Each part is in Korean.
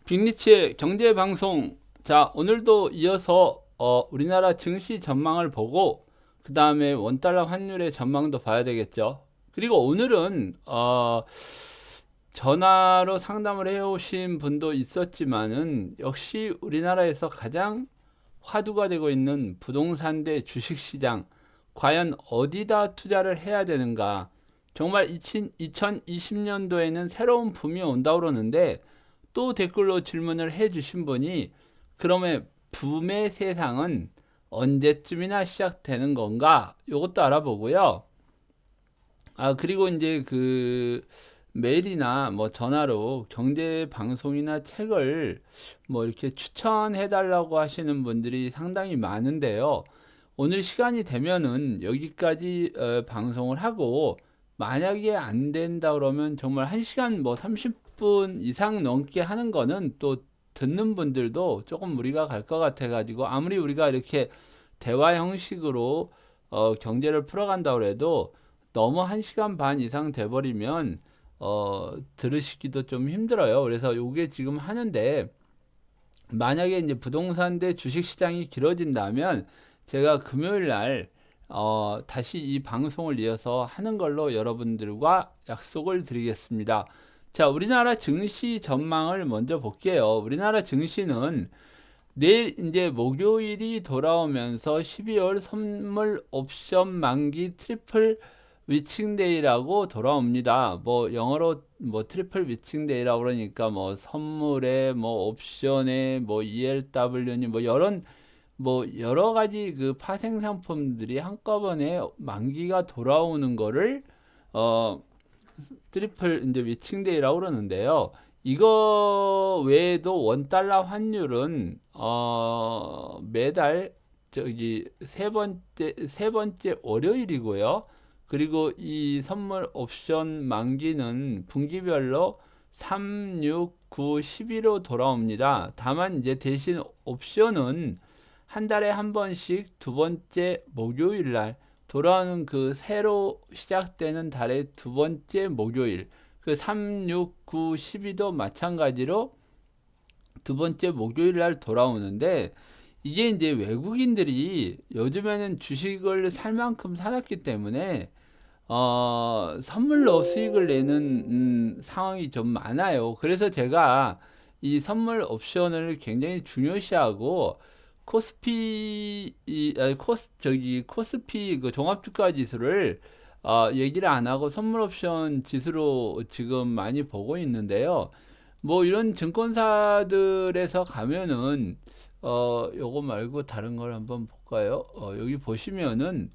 빅리치의 경제방송. 자, 오늘도 이어서 우리나라 증시 전망을 보고 그 다음에 원달러 환율의 전망도 봐야 되겠죠. 그리고 오늘은 전화로 상담을 해오신 분도 있었지만은 역시 우리나라에서 가장 화두가 되고 있는 부동산 대 주식시장, 과연 어디다 투자를 해야 되는가. 정말 2020년도에는 새로운 붐이 온다고 그러는데, 또 댓글로 질문을 해주신 분이 그러면 붐의 세상은 언제쯤이나 시작되는 건가? 이것도 알아보고요. 그리고 이제 그 메일이나 뭐 전화로 경제 방송이나 책을 뭐 이렇게 추천해 달라고 하시는 분들이 상당히 많은데요. 오늘 시간이 되면은 여기까지 방송을 하고, 만약에 안 된다 그러면 정말 1시간 뭐 30분 이상 넘게 하는 거는 또 듣는 분들도 조금 무리가 갈 것 같아 가지고, 아무리 우리가 이렇게 대화 형식으로 경제를 풀어간다 그래도 너무 1시간 반 이상 돼버리면 들으시기도 좀 힘들어요. 그래서 요게 지금 하는데, 만약에 이제 부동산 대 주식 시장이 길어진다면 제가 금요일 날 다시 이 방송을 이어서 하는 걸로 여러분들과 약속을 드리겠습니다. 자, 우리나라 증시 전망을 먼저 볼게요. 우리나라 증시는 내일 이제 목요일이 돌아오면서 12월 선물 옵션 만기 트리플 위칭데이라고 돌아옵니다. 뭐 영어로 뭐 트리플 위칭데이라고 그러니까 뭐 선물에 뭐 옵션에 뭐 ELW니 뭐 여러 가지 그 파생 상품들이 한꺼번에 만기가 돌아오는 거를 어 트리플 이제 위칭데이라고 그러는데요. 이거 외에도 원달러 환율은 매달 저기 세 번째 월요일이고요. 그리고 이 선물 옵션 만기는 분기별로 3, 6, 9, 11로 돌아옵니다. 다만 이제 대신 옵션은 한 달에 한 번씩 두 번째 목요일 날 돌아오는, 그 새로 시작되는 달의 두 번째 목요일, 그 3, 6, 9, 12도 마찬가지로 두 번째 목요일 날 돌아오는데, 이게 이제 외국인들이 요즘에는 주식을 살 만큼 사놨기 때문에 선물로 수익을 내는 상황이 좀 많아요. 그래서 제가 이 선물 옵션을 굉장히 중요시하고, 코스피 그 종합주가 지수를 얘기를 안 하고 선물 옵션 지수로 지금 많이 보고 있는데요. 뭐 이런 증권사들에서 가면은 요거 말고 다른 걸 한번 볼까요? 여기 보시면은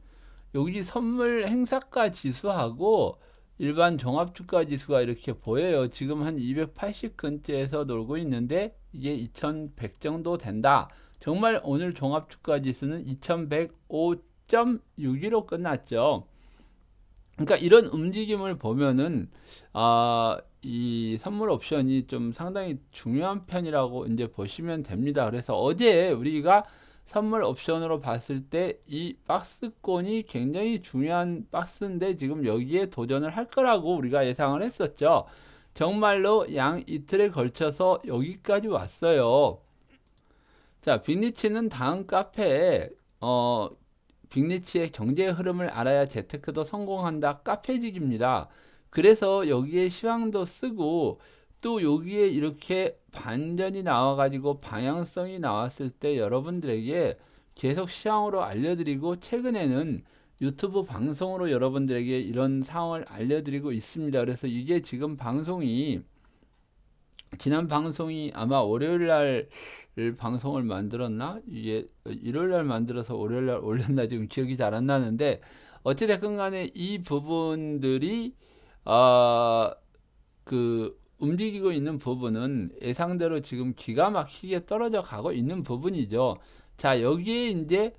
여기 선물 행사가 지수하고 일반 종합주가 지수가 이렇게 보여요. 지금 한 280 근처에서 놀고 있는데 이게 2100 정도 된다. 정말 오늘 종합주가 지수는 2105.62로 끝났죠. 그러니까 이런 움직임을 보면은 이 선물 옵션이 좀 상당히 중요한 편이라고 이제 보시면 됩니다. 그래서 어제 우리가 선물 옵션으로 봤을 때 이 박스권이 굉장히 중요한 박스인데, 지금 여기에 도전을 할 거라고 우리가 예상을 했었죠. 정말로 양 이틀에 걸쳐서 여기까지 왔어요. 자, 빅리치는 다음 카페에 빅리치의 경제 흐름을 알아야 재테크도 성공한다 카페직입니다. 그래서 여기에 시황도 쓰고, 또 여기에 이렇게 반전이 나와가지고 방향성이 나왔을 때 여러분들에게 계속 시황으로 알려드리고, 최근에는 유튜브 방송으로 여러분들에게 이런 상황을 알려드리고 있습니다. 그래서 이게 지금 방송이, 지난 방송이 아마 월요일 날 방송을 만들었나? 이게 일요일 날 만들어서 월요일 날 올렸나 지금 기억이 잘 안 나는데, 어찌됐건 간에 이 부분들이 그 움직이고 있는 부분은 예상대로 지금 기가 막히게 떨어져 가고 있는 부분이죠. 자, 여기에 이제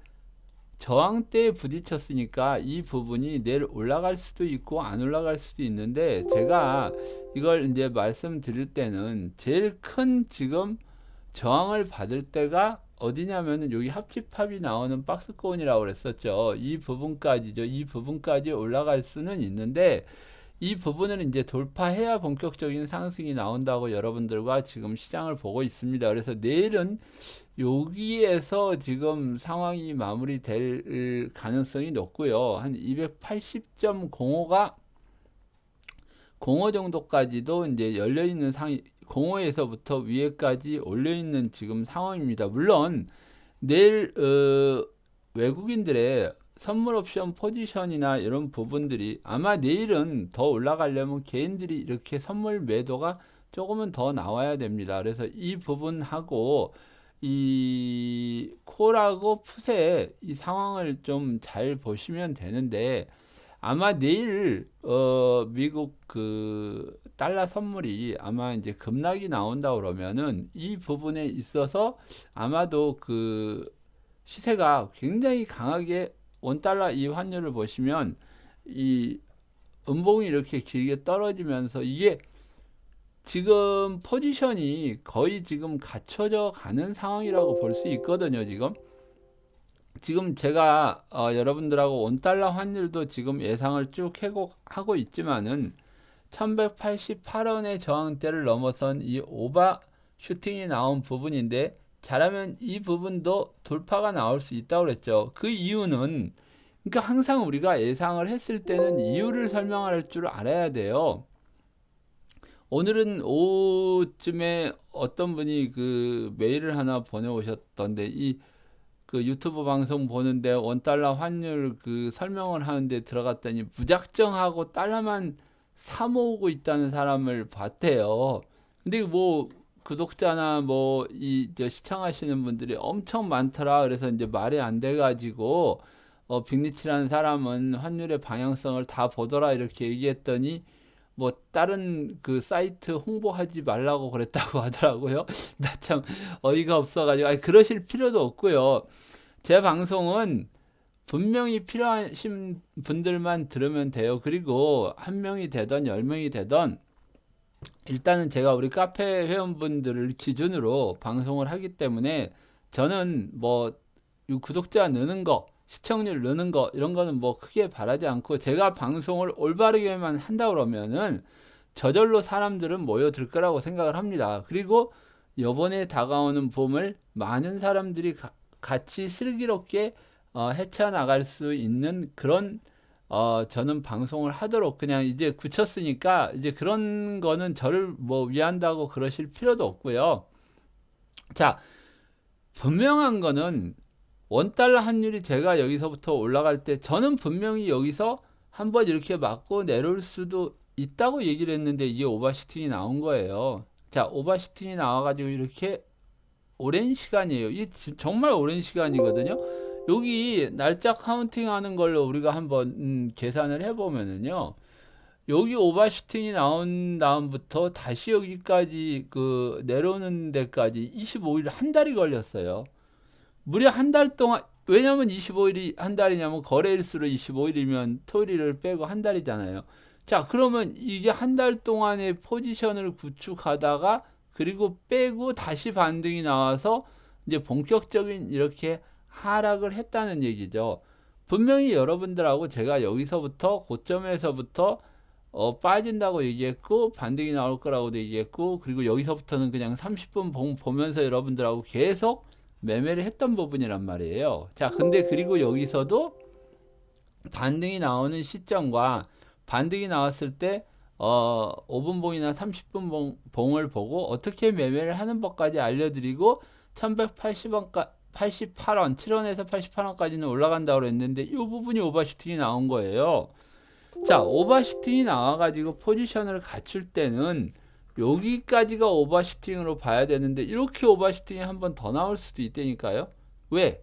저항대에 부딪혔으니까 이 부분이 내일 올라갈 수도 있고 안 올라갈 수도 있는데, 제가 이걸 이제 말씀드릴 때는 제일 큰 지금 저항을 받을 때가 어디냐면은 여기 합집합이 나오는 박스권이라고 그랬었죠. 이 부분까지죠. 이 부분까지 올라갈 수는 있는데, 이 부분을 이제 돌파해야 본격적인 상승이 나온다고 여러분들과 지금 시장을 보고 있습니다. 그래서 내일은 여기에서 지금 상황이 마무리될 가능성이 높고요. 한 280.05가 05 정도까지도 이제 열려 있는 05에서부터 위에까지 올려 있는 지금 상황입니다. 물론 내일 외국인들의 선물 옵션 포지션이나 이런 부분들이 아마 내일은 더 올라가려면 개인들이 이렇게 선물 매도가 조금은 더 나와야 됩니다. 그래서 이 부분하고 이 콜하고 풋의 이 상황을 좀 잘 보시면 되는데, 아마 내일 미국 그 달러 선물이 아마 이제 급락이 나온다 그러면은 이 부분에 있어서 아마도 그 시세가 굉장히 강하게 원달러 이 환율을 보시면 이 음봉이 이렇게 길게 떨어지면서 이게 지금 포지션이 거의 지금 갖춰져 가는 상황이라고 볼 수 있거든요. 지금 제가 여러분들하고 원달러 환율도 지금 예상을 쭉 하고 있지만은 1188원의 저항대를 넘어선 이 오버 슈팅이 나온 부분인데, 잘하면 이 부분도 돌파가 나올 수 있다고 그랬죠. 그 이유는, 그러니까 항상 우리가 예상을 했을 때는 이유를 설명할 줄 알아야 돼요. 오늘은 오후쯤에 어떤 분이 그 메일을 하나 보내오셨던데, 그 유튜브 방송 보는데 원달러 환율 그 설명을 하는데 들어갔더니 무작정하고 달러만 사 모으고 있다는 사람을 봤대요. 근데 뭐 구독자나 뭐 시청하시는 분들이 엄청 많더라. 그래서 이제 말이 안 돼 가지고 빅리치라는 사람은 환율의 방향성을 다 보더라 이렇게 얘기했더니 뭐 다른 그 사이트 홍보하지 말라고 그랬다고 하더라고요. 나 참 어이가 없어가지고, 아니, 그러실 필요도 없고요. 제 방송은 분명히 필요하신 분들만 들으면 돼요. 그리고 한 명이 되던 10명이 되던 일단은 제가 우리 카페 회원분들을 기준으로 방송을 하기 때문에 저는 뭐 구독자 느는 거, 시청률 느는 거 이런 거는 뭐 크게 바라지 않고, 제가 방송을 올바르게만 한다 그러면은 저절로 사람들은 모여들 거라고 생각을 합니다. 그리고 요번에 다가오는 봄을 많은 사람들이 같이 슬기롭게 헤쳐나갈 수 있는 그런 저는 방송을 하도록 그냥 이제 굳혔으니까, 이제 그런 거는 저를 뭐 위한다고 그러실 필요도 없고요. 자, 분명한 거는 원달러 환율이 제가 여기서부터 올라갈 때 저는 분명히 여기서 한번 이렇게 맞고 내려올 수도 있다고 얘기를 했는데, 이게 오버슈팅이 나온 거예요. 자, 오버슈팅이 나와가지고 이렇게 오랜 시간이에요. 이게 정말 오랜 시간이거든요. 여기 날짜 카운팅 하는 걸로 우리가 한번 계산을 해보면은요, 여기 오버슈팅이 나온 다음부터 다시 여기까지 그 내려오는 데까지 25일, 한 달이 걸렸어요. 무려 한 달 동안. 왜냐면 25일이 한 달이냐면 거래일수로 25일이면 토요일을 빼고 한 달이잖아요. 자, 그러면 이게 한 달 동안의 포지션을 구축하다가 그리고 빼고 다시 반등이 나와서 이제 본격적인 이렇게 하락을 했다는 얘기죠. 분명히 여러분들하고 제가 여기서부터 고점에서부터 빠진다고 얘기했고 반등이 나올 거라고도 얘기했고, 그리고 여기서부터는 그냥 30분 보면서 여러분들하고 계속 매매를 했던 부분이란 말이에요. 자, 근데 그리고 여기서도 반등이 나오는 시점과 반등이 나왔을 때 5분 봉이나 30분 봉을 보고 어떻게 매매를 하는 법까지 알려드리고, 1180원 88원, 7원에서 88원까지는 올라간다고 그랬는데 이 부분이 오버슈팅이 나온 거예요. 자, 오버슈팅이 나와가지고 포지션을 갖출 때는 여기까지가 오버슈팅으로 봐야 되는데, 이렇게 오버슈팅이 한 번 더 나올 수도 있다니까요. 왜?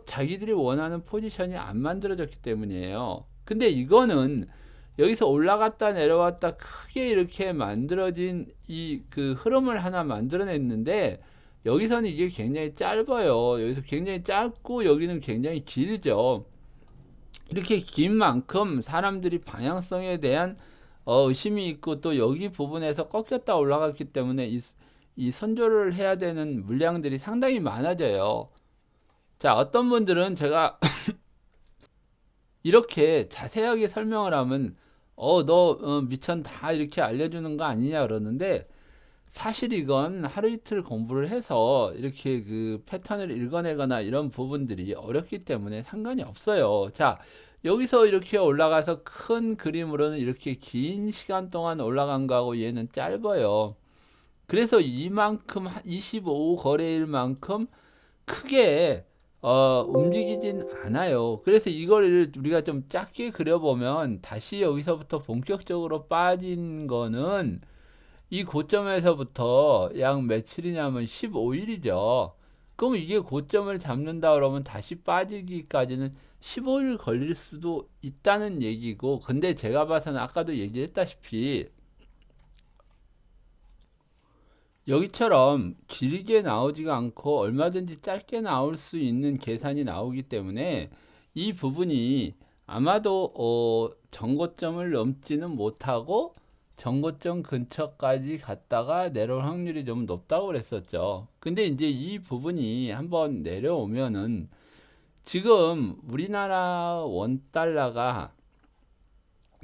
자기들이 원하는 포지션이 안 만들어졌기 때문이에요. 근데 이거는 여기서 올라갔다 내려왔다 크게 이렇게 만들어진 이 그 흐름을 하나 만들어냈는데, 여기서는 이게 굉장히 짧아요. 여기서 굉장히 짧고 여기는 굉장히 길죠. 이렇게 긴 만큼 사람들이 방향성에 대한 의심이 있고, 또 여기 부분에서 꺾였다 올라갔기 때문에 이 선조를 해야 되는 물량들이 상당히 많아져요. 자, 어떤 분들은 제가 이렇게 자세하게 설명을 하면 너 미천 다 이렇게 알려주는 거 아니냐 그러는데 사실 이건 하루 이틀 공부를 해서 이렇게 그 패턴을 읽어내거나 이런 부분들이 어렵기 때문에 상관이 없어요. 자, 여기서 이렇게 올라가서 큰 그림으로는 이렇게 긴 시간 동안 올라간 거하고 얘는 짧아요. 그래서 이만큼 25 거래일 만큼 크게 움직이진 않아요. 그래서 이걸 우리가 좀 작게 그려보면 다시 여기서부터 본격적으로 빠진 거는 이 고점에서부터 약 며칠이냐면 15일이죠. 그럼 이게 고점을 잡는다 그러면 다시 빠지기까지는 15일 걸릴 수도 있다는 얘기고, 근데 제가 봐서는 아까도 얘기했다시피 여기처럼 길게 나오지가 않고 얼마든지 짧게 나올 수 있는 계산이 나오기 때문에 이 부분이 아마도 전고점을 넘지는 못하고 전고점 근처까지 갔다가 내려올 확률이 좀 높다고 그랬었죠. 근데 이제 이 부분이 한번 내려오면은 지금 우리나라 원달러가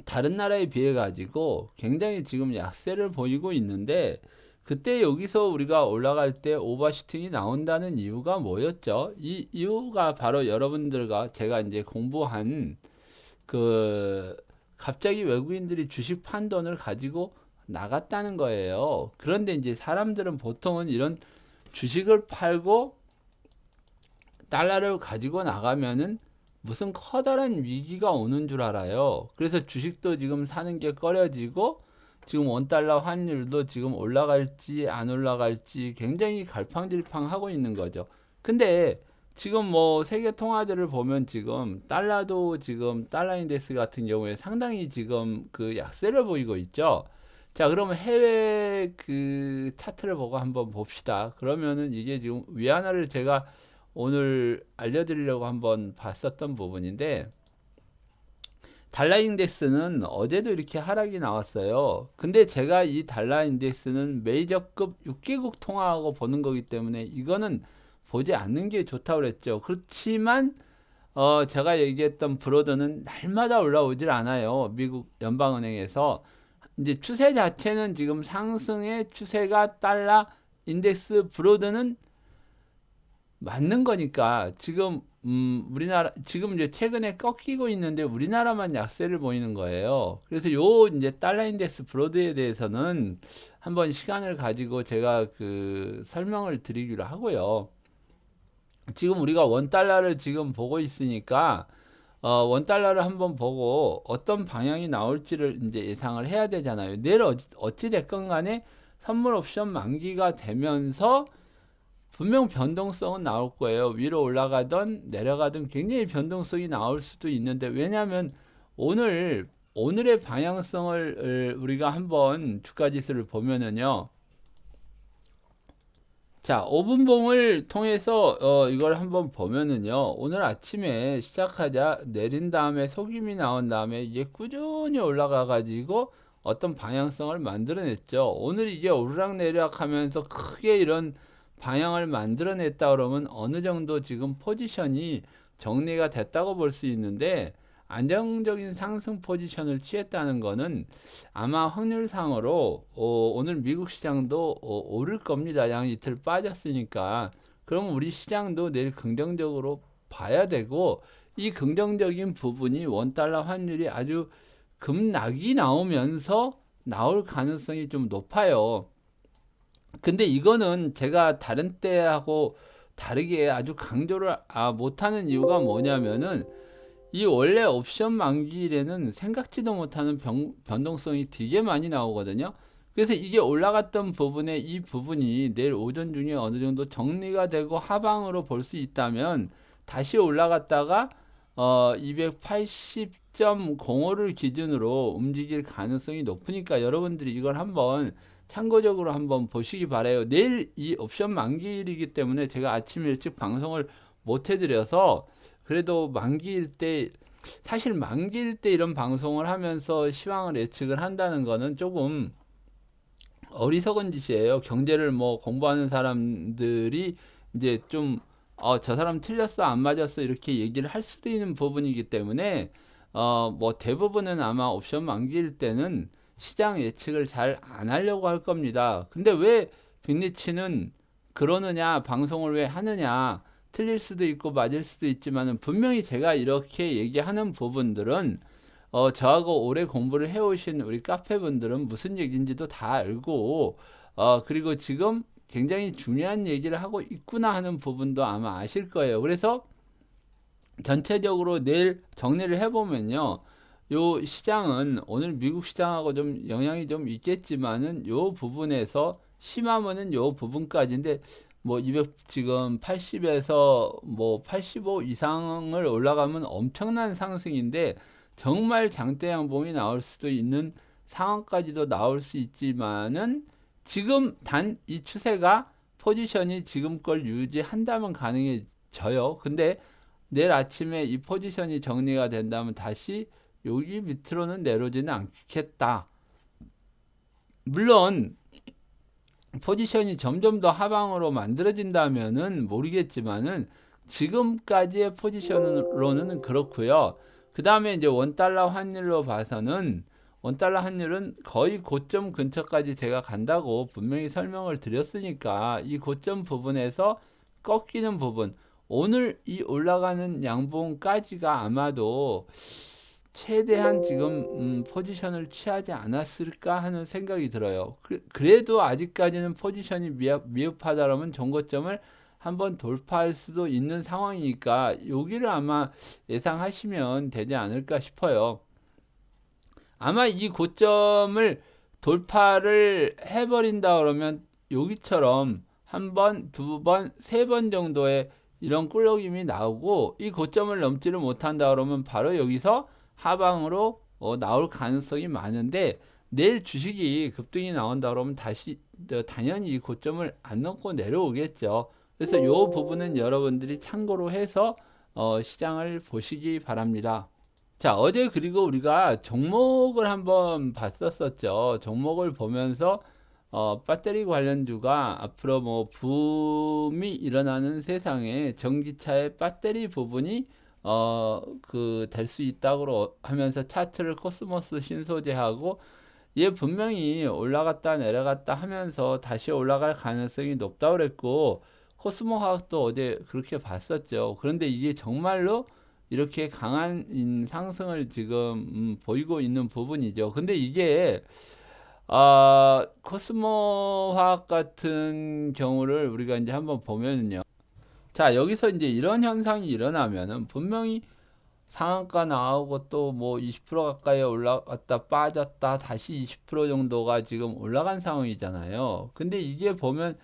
다른 나라에 비해 가지고 굉장히 지금 약세를 보이고 있는데, 그때 여기서 우리가 올라갈 때 오버슈팅이 나온다는 이유가 뭐였죠? 이 이유가 바로 여러분들과 제가 이제 공부한 그 갑자기 외국인들이 주식 판돈을 가지고 나갔다는 거예요. 그런데 이제 사람들은 보통은 이런 주식을 팔고 달러를 가지고 나가면은 무슨 커다란 위기가 오는 줄 알아요. 그래서 주식도 지금 사는 게 꺼려지고 지금 원달러 환율도 지금 올라갈지 안 올라갈지 굉장히 갈팡질팡하고 있는 거죠. 근데 지금 뭐 세계 통화들을 보면 지금 달러도 지금 달러 인덱스 같은 경우에 상당히 지금 그 약세를 보이고 있죠. 자, 그러면 해외 그 차트를 보고 한번 봅시다. 그러면은 이게 지금 위안화를 제가 오늘 알려드리려고 한번 봤었던 부분인데, 달러 인덱스는 어제도 이렇게 하락이 나왔어요. 근데 제가 이 달러 인덱스는 메이저급 6개국 통화하고 보는 거기 때문에 이거는 보지 않는 게 좋다고 그랬죠. 그렇지만 제가 얘기했던 브로드는 날마다 올라오질 않아요. 미국 연방은행에서 이제 추세 자체는 지금 상승의 추세가 달러 인덱스 브로드는 맞는 거니까 지금 우리나라 지금 이제 최근에 꺾이고 있는데 우리나라만 약세를 보이는 거예요. 그래서 요 이제 달러 인덱스 브로드에 대해서는 한번 시간을 가지고 제가 그 설명을 드리기로 하고요. 지금 우리가 원 달러를 지금 보고 있으니까 원 달러를 한번 보고 어떤 방향이 나올지를 이제 예상을 해야 되잖아요. 내일 어찌 됐건 간에 선물 옵션 만기가 되면서 분명 변동성은 나올 거예요. 위로 올라가던 내려가던 굉장히 변동성이 나올 수도 있는데, 왜냐하면 오늘의 방향성을 우리가 한번 주가 지수를 보면은요. 자, 5분봉을 통해서 이걸 한번 보면은요. 오늘 아침에 시작하자 내린 다음에 속임이 나온 다음에 이게 꾸준히 올라가 가지고 어떤 방향성을 만들어냈죠. 오늘 이게 오르락내리락 하면서 크게 이런 방향을 만들어냈다 그러면 어느 정도 지금 포지션이 정리가 됐다고 볼 수 있는데, 안정적인 상승 포지션을 취했다는 거는 아마 확률상으로 오늘 미국 시장도 오를 겁니다. 양 이틀 빠졌으니까. 그럼 우리 시장도 내일 긍정적으로 봐야 되고, 이 긍정적인 부분이 원달러 환율이 아주 급락이 나오면서 나올 가능성이 좀 높아요. 근데 이거는 제가 다른 때하고 다르게 아주 강조를 못하는 이유가 뭐냐면은 이 원래 옵션 만기일에는 생각지도 못하는 변동성이 되게 많이 나오거든요. 그래서 이게 올라갔던 부분에 이 부분이 내일 오전 중에 어느 정도 정리가 되고 하방으로 볼 수 있다면 다시 올라갔다가 280.05를 기준으로 움직일 가능성이 높으니까 여러분들이 이걸 한번 참고적으로 한번 보시기 바래요. 내일 이 옵션 만기일이기 때문에 제가 아침 일찍 방송을 못 해드려서, 그래도 만기일 때, 사실 만기일 때 이런 방송을 하면서 시황을 예측을 한다는 거는 조금 어리석은 짓이에요. 경제를 뭐 공부하는 사람들이 이제 좀 저 사람 틀렸어 안 맞았어 이렇게 얘기를 할 수도 있는 부분이기 때문에 뭐 대부분은 아마 옵션 만기일 때는 시장 예측을 잘 안 하려고 할 겁니다. 근데 왜 빅리치는 그러느냐, 방송을 왜 하느냐, 틀릴 수도 있고 맞을 수도 있지만은 분명히 제가 이렇게 얘기하는 부분들은 저하고 오래 공부를 해오신 우리 카페 분들은 무슨 얘기인지도 다 알고 그리고 지금 굉장히 중요한 얘기를 하고 있구나 하는 부분도 아마 아실 거예요. 그래서 전체적으로 내일 정리를 해보면요. 요 시장은 오늘 미국 시장하고 좀 영향이 좀 있겠지만은 요 부분에서 심하면은 요 부분까지인데 뭐 200 지금 80에서 뭐 85 이상을 올라가면 엄청난 상승인데 정말 장대 양봉이 나올 수도 있는 상황까지도 나올 수 있지만은 지금 단 이 추세가 포지션이 지금 걸 유지한다면 가능해져요. 근데 내일 아침에 이 포지션이 정리가 된다면 다시 여기 밑으로는 내려오지는 않겠다. 물론 포지션이 점점 더 하방으로 만들어진다면은 모르겠지만은 지금까지의 포지션으로는 그렇고요. 그 다음에 이제 원달러 환율로 봐서는 원달러 환율은 거의 고점 근처까지 제가 간다고 분명히 설명을 드렸으니까 이 고점 부분에서 꺾이는 부분 오늘 이 올라가는 양봉까지가 아마도 최대한 지금 포지션을 취하지 않았을까 하는 생각이 들어요. 그래도 아직까지는 포지션이 미흡하다라면 정고점을 한번 돌파할 수도 있는 상황이니까 여기를 아마 예상하시면 되지 않을까 싶어요. 아마 이 고점을 돌파를 해버린다 그러면 여기처럼 한 번, 두 번, 세 번 정도의 이런 꿀럭임이 나오고 이 고점을 넘지를 못한다 그러면 바로 여기서 하방으로 나올 가능성이 많은데 내일 주식이 급등이 나온다 그러면 다시 당연히 이 고점을 안 넘고 내려오겠죠. 그래서 이 부분은 여러분들이 참고로 해서 시장을 보시기 바랍니다. 자, 어제 그리고 우리가 종목을 한번 봤었죠. 종목을 보면서 배터리 관련주가 앞으로 뭐 붐이 일어나는 세상에 전기차의 배터리 부분이 될 수 있다고 하면서 차트를 코스모스 신소재하고 얘 분명히 올라갔다 내려갔다 하면서 다시 올라갈 가능성이 높다고 그랬고 코스모 화학도 어제 그렇게 봤었죠. 그런데 이게 정말로 이렇게 강한 상승을 지금 보이고 있는 부분이죠. 근데 이게 코스모 화학 같은 경우를 우리가 이제 한번 보면은요. 자, 여기서 이제 이런 현상이 일어나면은 분명히 상한가 나오고 또 뭐 20% 가까이 올라갔다 빠졌다 다시 20% 정도가 지금 올라간 상황이잖아요. 근데 이게 보면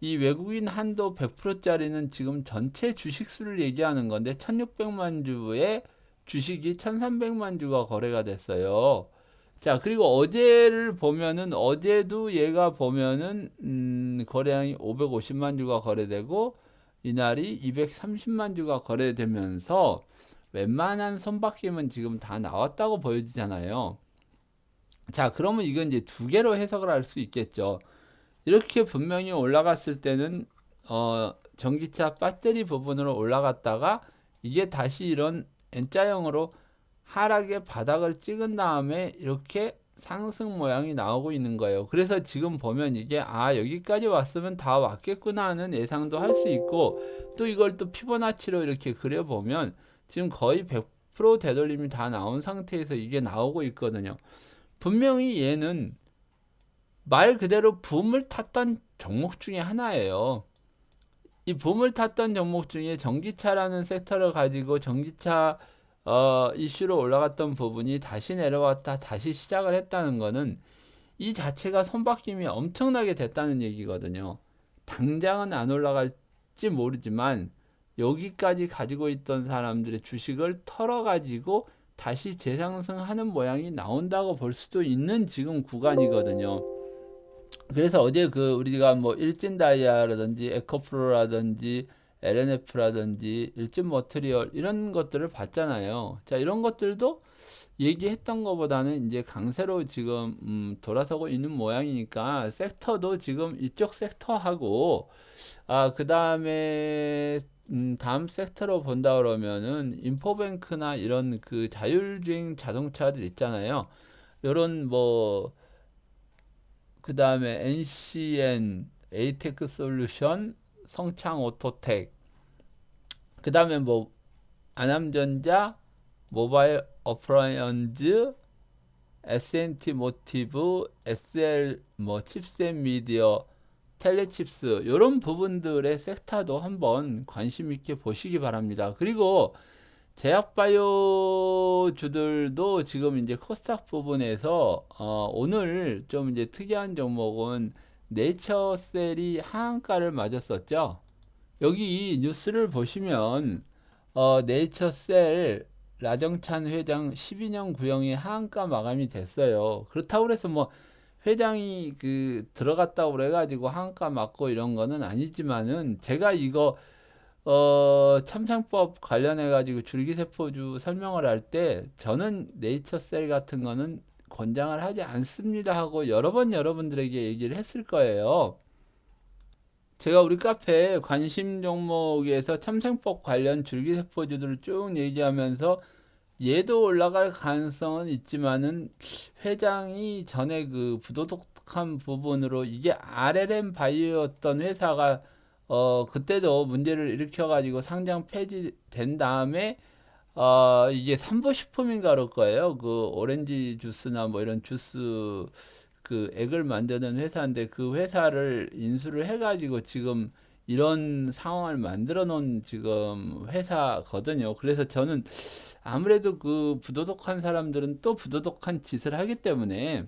이 외국인 한도 100%짜리는 지금 전체 주식 수를 얘기하는 건데 1600만 주의 주식이 1300만 주가 거래가 됐어요. 자, 그리고 어제를 보면은 어제도 얘가 보면은 거래량이 550만 주가 거래되고 이날이 230만 주가 거래되면서 웬만한 손바뀜은 지금 다 나왔다고 보여지잖아요. 자, 그러면 이건 이제 두 개로 해석을 할 수 있겠죠. 이렇게 분명히 올라갔을 때는 전기차 배터리 부분으로 올라갔다가 이게 다시 이런 N자형으로 하락의 바닥을 찍은 다음에 이렇게 상승 모양이 나오고 있는 거예요. 그래서 지금 보면 이게 여기까지 왔으면 다 왔겠구나 하는 예상도 할 수 있고 또 이걸 또 피보나치로 이렇게 그려보면 지금 거의 100% 되돌림이 다 나온 상태에서 이게 나오고 있거든요. 분명히 얘는 말 그대로 붐을 탔던 종목 중에 하나예요. 이 붐을 탔던 종목 중에 전기차라는 섹터를 가지고 전기차 이슈로 올라갔던 부분이 다시 내려왔다 다시 시작을 했다는 거는 이 자체가 손바뀜이 엄청나게 됐다는 얘기거든요. 당장은 안 올라갈지 모르지만 여기까지 가지고 있던 사람들의 주식을 털어가지고 다시 재상승하는 모양이 나온다고 볼 수도 있는 지금 구간이거든요. 그래서 어제 우리가 뭐 일진다이아라든지 에코프로라든지 LNF라든지 일진 머티리얼 이런 것들을 봤잖아요. 자, 이런 것들도 얘기했던 것보다는 이제 강세로 지금 돌아서고 있는 모양이니까 섹터도 지금 이쪽 섹터하고 그 다음에 다음 섹터로 본다 그러면은 인포뱅크나 이런 그 자율주행 자동차들 있잖아요. 요런 뭐 그 다음에 NCN, 에이테크 솔루션, 성창 오토텍, 그 다음에 뭐 안암전자, 모바일 어플라이언즈, S&T 모티브, SL 뭐 칩셋 미디어, 텔레칩스 이런 부분들의 섹터도 한번 관심 있게 보시기 바랍니다. 그리고 제약바이오주들도 지금 이제 코스닥 부분에서 오늘 좀 이제 특이한 종목은 네이처셀이 하한가를 맞았었죠. 여기 뉴스를 보시면 네이처셀 라정찬 회장 12년 구형이 하한가 마감이 됐어요. 그렇다고 해서 뭐 회장이 그 들어갔다고 그래가지고 하한가 맞고 이런 거는 아니지만은 제가 이거 참상법 관련해 가지고 줄기세포주 설명을 할 때 저는 네이처셀 같은 거는 권장을 하지 않습니다 하고 여러 번 여러분들에게 얘기를 했을 거예요. 제가 우리 카페 관심 종목에서 참생법 관련 줄기세포주들을 쭉 얘기하면서 얘도 올라갈 가능성은 있지만은 회장이 전에 그 부도덕한 부분으로 이게 RLM 바이오였던 회사가 그때도 문제를 일으켜 가지고 상장 폐지된 다음에 이게 삼보식품인가 그럴 거예요. 그 오렌지 주스나 뭐 이런 주스 그 액을 만드는 회사인데 그 회사를 인수를 해가지고 지금 이런 상황을 만들어 놓은 지금 회사거든요. 그래서 저는 아무래도 그 부도덕한 사람들은 또 부도덕한 짓을 하기 때문에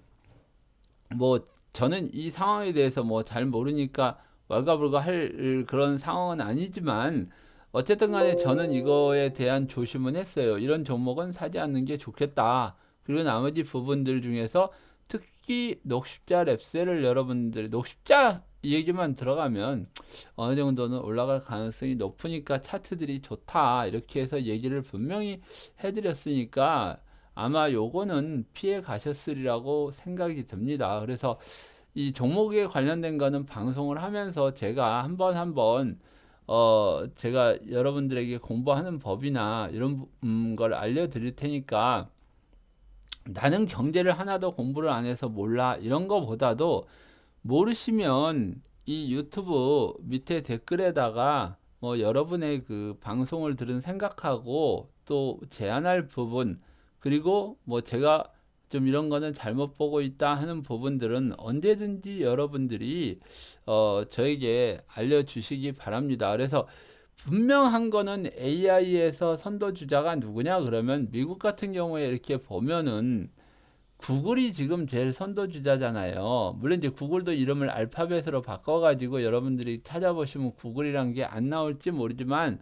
뭐 저는 이 상황에 대해서 뭐 잘 모르니까 왈가불가 할 그런 상황은 아니지만 어쨌든 간에 저는 이거에 대한 조심은 했어요. 이런 종목은 사지 않는 게 좋겠다. 그리고 나머지 부분들 중에서 특히 녹십자 랩셀을 여러분들이 녹십자 얘기만 들어가면 어느 정도는 올라갈 가능성이 높으니까 차트들이 좋다. 이렇게 해서 얘기를 분명히 해드렸으니까 아마 요거는 피해 가셨으리라고 생각이 듭니다. 그래서 이 종목에 관련된 거는 방송을 하면서 제가 한번 제가 여러분들에게 공부하는 법이나 이런 걸 알려드릴 테니까 나는 경제를 하나도 공부를 안 해서 몰라 이런 거보다도 모르시면 이 유튜브 밑에 댓글에다가 뭐 여러분의 그 방송을 들은 생각하고 또 제안할 부분 그리고 뭐 제가 좀 이런 거는 잘못 보고 있다 하는 부분들은 언제든지 여러분들이 저에게 알려주시기 바랍니다. 그래서 분명한 거는 AI에서 선도주자가 누구냐 그러면 미국 같은 경우에 이렇게 보면은 구글이 지금 제일 선도주자잖아요. 물론 이제 구글도 이름을 알파벳으로 바꿔가지고 여러분들이 찾아보시면 구글이란 게 안 나올지 모르지만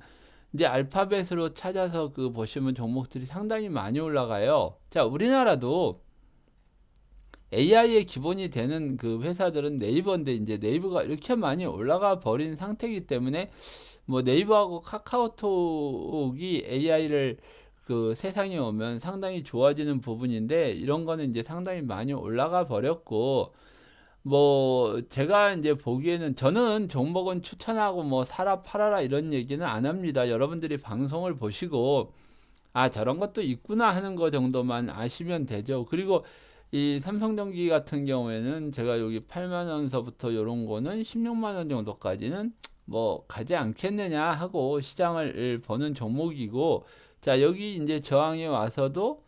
이제 알파벳으로 찾아서 그 보시면 종목들이 상당히 많이 올라가요. 자, 우리나라도 AI의 기본이 되는 그 회사들은 네이버인데 이제 네이버가 이렇게 많이 올라가 버린 상태이기 때문에 뭐 네이버하고 카카오톡이 AI를 그 세상에 오면 상당히 좋아지는 부분인데 이런 거는 이제 상당히 많이 올라가 버렸고 뭐 제가 이제 보기에는 저는 종목은 추천하고 뭐 사라 팔아라 이런 얘기는 안 합니다. 여러분들이 방송을 보시고 저런 것도 있구나 하는 거 정도만 아시면 되죠. 그리고 이 삼성전기 같은 경우에는 제가 여기 8만 원서부터 이런 거는 16만 원 정도까지는 뭐 가지 않겠느냐 하고 시장을 보는 종목이고 자 여기 이제 저항에 와서도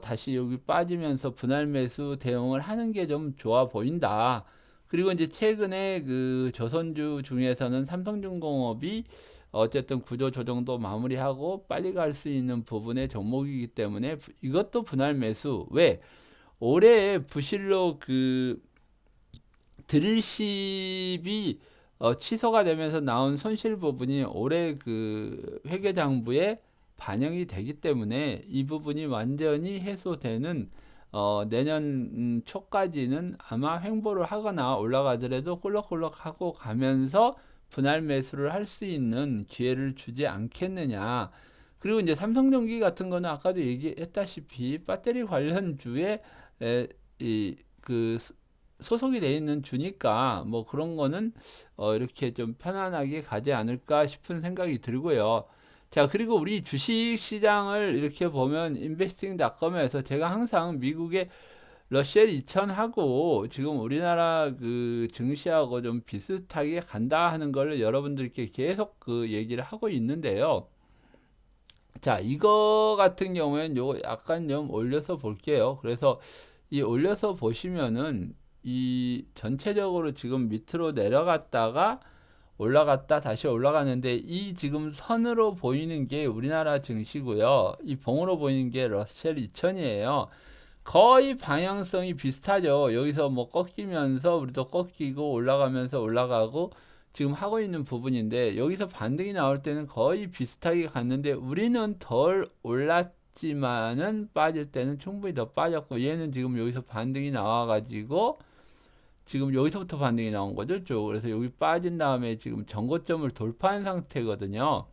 다시 여기 빠지면서 분할 매수 대응을 하는 게 좀 좋아 보인다. 그리고 이제 최근에 그 조선주 중에서는 삼성중공업이 어쨌든 구조 조정도 마무리하고 빨리 갈 수 있는 부분의 종목이기 때문에 이것도 분할 매수. 왜? 올해 부실로 그 드릴십이 취소가 되면서 나온 손실 부분이 올해 그 회계장부에 반영이 되기 때문에 이 부분이 완전히 해소되는 내년 초까지는 아마 횡보를 하거나 올라가더라도 꿀럭꿀럭 하고 가면서 분할 매수를 할 수 있는 기회를 주지 않겠느냐. 그리고 이제 삼성전기 같은 거는 아까도 얘기했다시피 배터리 관련주에 그 소속이 되어 있는 주니까 뭐 그런 거는 이렇게 좀 편안하게 가지 않을까 싶은 생각이 들고요. 자, 그리고 우리 주식 시장을 이렇게 보면 investing.com에서 제가 항상 미국의 러셀 2000하고 지금 우리나라 그 증시하고 좀 비슷하게 간다 하는 걸 여러분들께 계속 그 얘기를 하고 있는데요. 자, 이거 같은 경우에는 요거 약간 좀 올려서 볼게요. 그래서 이 올려서 보시면은 이 전체적으로 지금 밑으로 내려갔다가 올라갔다 다시 올라가는데 이 지금 선으로 보이는 게 우리나라 증시고요. 이 봉으로 보이는 게 러셀 2000이에요. 거의 방향성이 비슷하죠. 여기서 뭐 꺾이면서 우리도 꺾이고 올라가면서 올라가고 지금 하고 있는 부분인데 여기서 반등이 나올 때는 거의 비슷하게 갔는데 우리는 덜 올랐지만은 빠질 때는 충분히 더 빠졌고 얘는 지금 여기서 반등이 나와가지고 지금 여기서부터 반등이 나온 거죠. 그래서 여기 빠진 다음에 지금 전고점을 돌파한 상태거든요.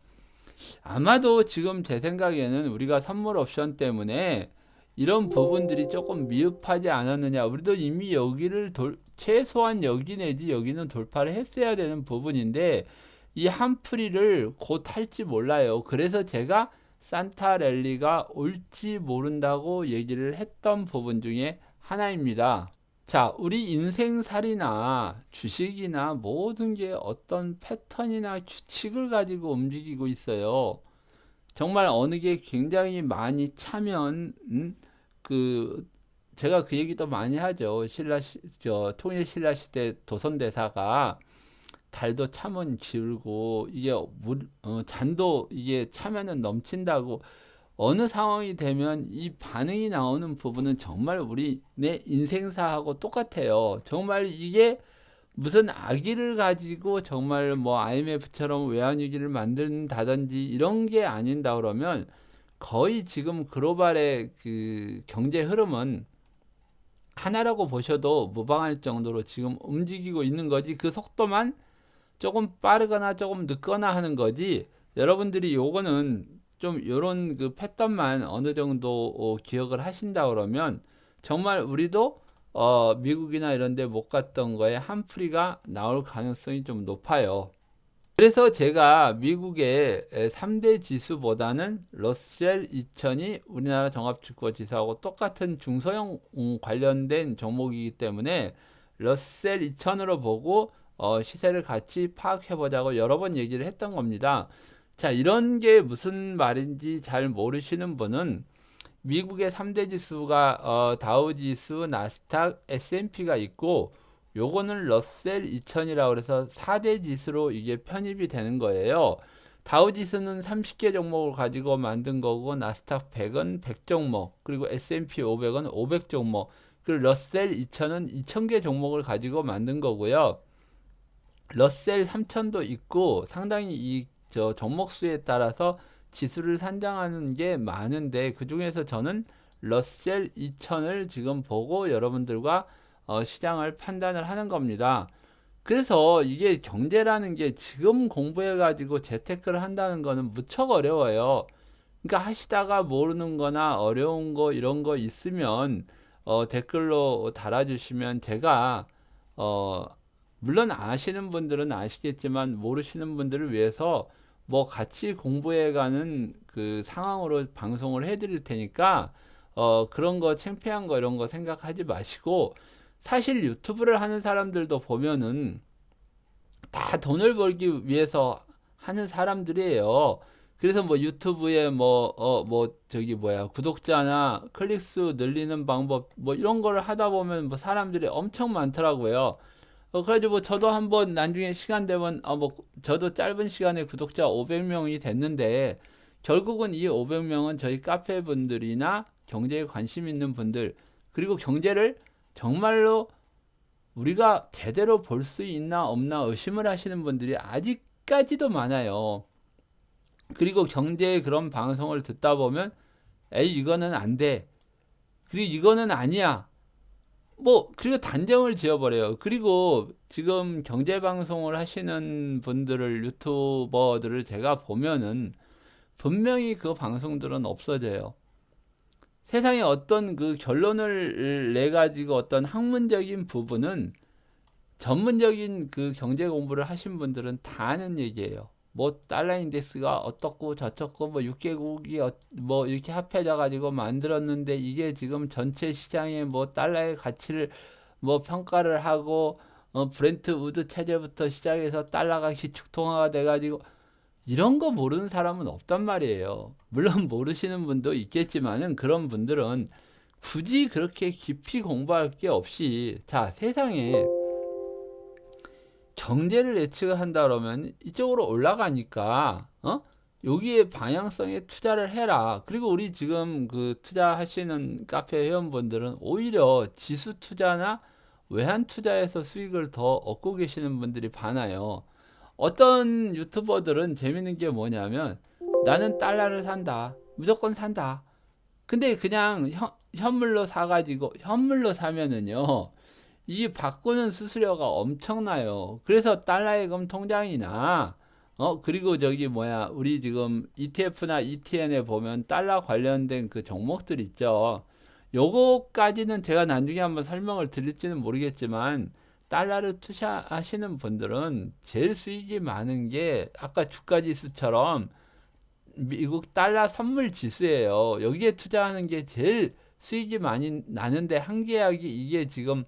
아마도 지금 제 생각에는 우리가 선물 옵션 때문에 이런 부분들이 조금 미흡하지 않았느냐. 우리도 이미 여기를 최소한 여기 내지 여기는 돌파를 했어야 되는 부분인데 이 한풀이를 곧 할지 몰라요. 그래서 제가 산타 랠리가 올지 모른다고 얘기를 했던 부분 중에 하나입니다. 자, 우리 인생살이나 주식이나 모든 게 어떤 패턴이나 규칙을 가지고 움직이고 있어요. 정말 어느 게 굉장히 많이 차면 그 제가 그 얘기도 많이 하죠. 통일 신라 시대 도선 대사가 달도 차면 기울고 이게 잔도 이게 차면은 넘친다고 어느 상황이 되면 이 반응이 나오는 부분은 정말 우리 내 인생사하고 똑같아요. 정말 이게 무슨 아기를 가지고 정말 뭐 IMF처럼 외환위기를 만든다든지 이런 게 아닌다 그러면 거의 지금 글로벌의 그 경제 흐름은 하나라고 보셔도 무방할 정도로 지금 움직이고 있는 거지. 그 속도만 조금 빠르거나 조금 늦거나 하는 거지. 여러분들이 요거는 좀 요런 그 패턴만 어느 정도 기억을 하신다 그러면 정말 우리도 미국이나 이런 데 못 갔던 거에 한풀이가 나올 가능성이 좀 높아요. 그래서 제가 미국의 3대 지수보다는 러셀 2000이 우리나라 종합주가지수하고 똑같은 중소형 관련된 종목이기 때문에 러셀 2000으로 보고 시세를 같이 파악해 보자고 여러 번 얘기를 했던 겁니다. 자, 이런 게 무슨 말인지 잘 모르시는 분은 미국의 3대 지수가 다우지수, 나스닥, S&P가 있고 요거는 러셀 2000이라고 그래서 4대 지수로 이게 편입이 되는 거예요. 다우지수는 30개 종목을 가지고 만든 거고 나스닥 100은 100 종목, 그리고 S&P 500은 500 종목, 그리고 러셀 2000은 2000개 종목을 가지고 만든 거고요. 러셀 3000도 있고 상당히 이 종목 수에 따라서 지수를 산정하는 게 많은데 그 중에서 저는 러셀 2000을 지금 보고 여러분들과 시장을 판단을 하는 겁니다. 그래서 이게 경제라는 게 지금 공부해 가지고 재테크를 한다는 거는 무척 어려워요. 그러니까 하시다가 모르는 거나 어려운 거 이런 거 있으면 댓글로 달아주시면 제가 어, 물론 아시는 분들은 아시겠지만 모르시는 분들을 위해서 뭐 같이 공부해가는 그 상황으로 방송을 해드릴 테니까 그런 거 창피한 거 이런 거 생각하지 마시고 사실 유튜브를 하는 사람들도 보면은 다 돈을 벌기 위해서 하는 사람들이에요. 그래서 뭐 유튜브에 뭐 저기 뭐야 구독자나 클릭수 늘리는 방법 뭐 이런 거를 하다 보면 뭐 사람들이 엄청 많더라고요. 그래가지고 저도 한번 나중에 시간 되면 뭐 저도 짧은 시간에 구독자 500명이 됐는데 결국은 이 500명은 저희 카페 분들이나 경제에 관심 있는 분들 그리고 경제를 정말로 우리가 제대로 볼 수 있나 없나 의심을 하시는 분들이 아직까지도 많아요. 그리고 경제의 그런 방송을 듣다 보면 에이 이거는 안 돼. 그리고 이거는 아니야. 뭐 그리고 단정을 지어버려요. 그리고 지금 경제 방송을 하시는 분들을 유튜버들을 제가 보면은 분명히 그 방송들은 없어져요. 세상에 어떤 그 결론을 내 가지고 어떤 학문적인 부분은 전문적인 그 경제 공부를 하신 분들은 다 아는 얘기예요. 뭐 달러 인덱스가 어떻고 저떻고 뭐 6개국이 뭐 이렇게 합해져 가지고 만들었는데 이게 지금 전체 시장의 뭐 달러의 가치를 뭐 평가를 하고 브렌트 우드 체제부터 시작해서 달러가 기축통화가 돼 가지고 이런 거 모르는 사람은 없단 말이에요. 물론 모르시는 분도 있겠지만은 그런 분들은 굳이 그렇게 깊이 공부할 게 없이 자, 세상에 경제를 예측을 한다 그러면 이쪽으로 올라가니까 여기에 방향성에 투자를 해라. 그리고 우리 지금 그 투자하시는 카페 회원분들은 오히려 지수 투자나 외환 투자에서 수익을 더 얻고 계시는 분들이 많아요. 어떤 유튜버들은 재밌는 게 뭐냐면 나는 달러를 산다. 무조건 산다. 근데 그냥 현물로 사가지고 현물로 사면은요. 이 바꾸는 수수료가 엄청나요. 그래서 달러예금 통장이나 그리고 저기 뭐야 우리 지금 ETF나 ETN에 보면 달러 관련된 그 종목들 있죠. 요거까지는 제가 나중에 한번 설명을 드릴지는 모르겠지만 달러를 투자하시는 분들은 제일 수익이 많은 게 아까 주가 지수처럼 미국 달러 선물 지수예요. 여기에 투자하는 게 제일 수익이 많이 나는데 한 계약이 이게 지금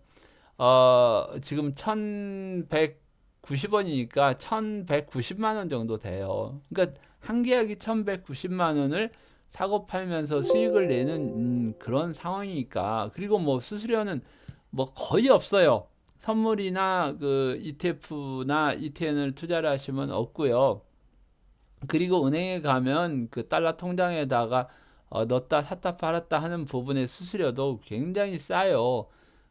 1190원이니까 1190만 원 정도 돼요. 그러니까 한 계약이 1190만 원을 사고 팔면서 수익을 내는 그런 상황이니까. 그리고 뭐 수수료는 뭐 거의 없어요. 선물이나 그 ETF나 ETN을 투자를 하시면 없고요. 그리고 은행에 가면 그 달러 통장에다가 넣었다 샀다 팔았다 하는 부분의 수수료도 굉장히 싸요.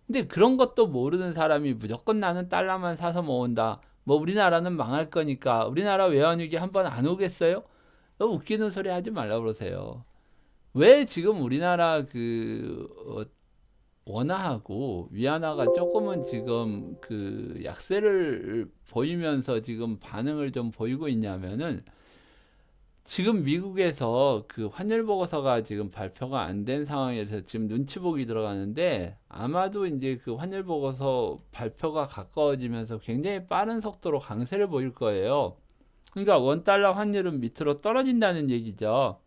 근데 그런 것도 모르는 사람이 무조건 나는 달러만 사서 모은다. 뭐 우리나라는 망할 거니까 우리나라 외환위기 한번 안 오겠어요? 너무 웃기는 소리 하지 말라 그러세요. 왜 지금 우리나라 그 원화하고 위안화가 조금은 지금 그 약세를 보이면서 지금 반응을 좀 보이고 있냐면은 지금 미국에서 그 환율 보고서가 지금 발표가 안 된 상황에서 지금 눈치 보기 들어가는데 아마도 이제 그 환율 보고서 발표가 가까워지면서 굉장히 빠른 속도로 강세를 보일 거예요. 그러니까 원 달러 환율은 밑으로 떨어진다는 얘기죠.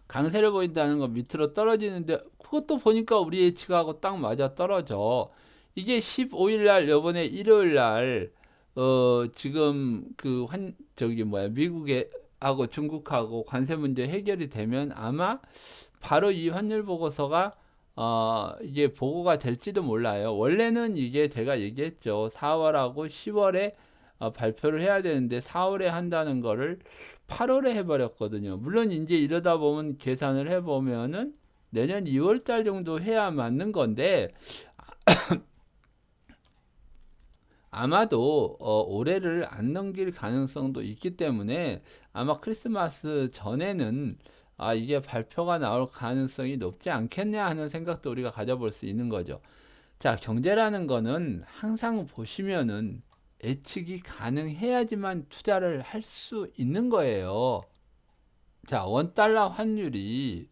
강세를 보인다는 건 밑으로 떨어지는데 그것도 보니까 우리 예측하고 딱 맞아 떨어져. 이게 15일 날 요번에 일요일 날 지금 그 저기 뭐야 미국에 하고 중국하고 관세 문제 해결이 되면 아마 바로 이 환율 보고서가 이게 보고가 될지도 몰라요. 원래는 이게 제가 얘기했죠. 4월하고 10월에 발표를 해야 되는데 4월에 한다는 거를 8월에 해버렸거든요. 물론 이제 이러다 보면 계산을 해보면은 내년 2월 달 정도 해야 맞는 건데 아마도 올해를 안 넘길 가능성도 있기 때문에 아마 크리스마스 전에는 이게 발표가 나올 가능성이 높지 않겠냐 하는 생각도 우리가 가져볼 수 있는 거죠. 자, 경제라는 거는 항상 보시면은 예측이 가능해야지만 투자를 할 수 있는 거예요. 자, 원달러 환율이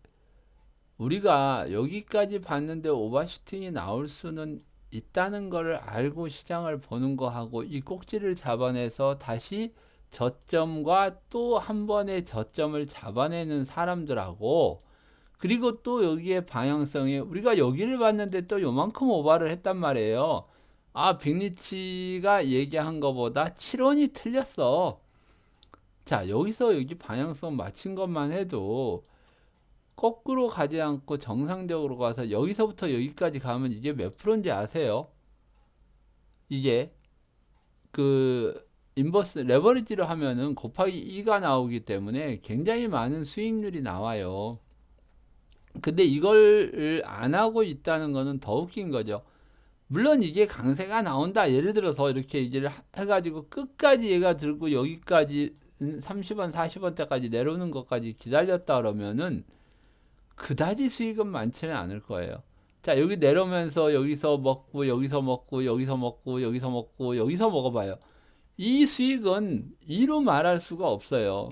우리가 여기까지 봤는데 오버슈팅이 나올 수는 있다는 것을 알고 시장을 보는 거하고 이 꼭지를 잡아내서 다시 저점과 또 한 번의 저점을 잡아내는 사람들하고 그리고 또 여기에 방향성에 우리가 여기를 봤는데 또 요만큼 오버를 했단 말이에요. 빅리치가 얘기한 것보다 7원이 틀렸어. 자, 여기서 여기 방향성 맞춘 것만 해도 거꾸로 가지 않고 정상적으로 가서 여기서부터 여기까지 가면 이게 몇 프로인지 아세요? 이게 그 인버스 레버리지로 하면은 곱하기 2가 나오기 때문에 굉장히 많은 수익률이 나와요. 근데 이걸 안 하고 있다는 거는 더 웃긴 거죠. 물론 이게 강세가 나온다. 예를 들어서 이렇게 얘기를 해가지고 끝까지 얘가 들고 여기까지 30원, 40원대까지 내려오는 것까지 기다렸다 그러면은 그다지 수익은 많지는 않을 거예요. 자, 여기 내려오면서 여기서 먹고 여기서 먹고 여기서 먹고 여기서 먹고 여기서 먹어봐요. 이 수익은 이로 말할 수가 없어요.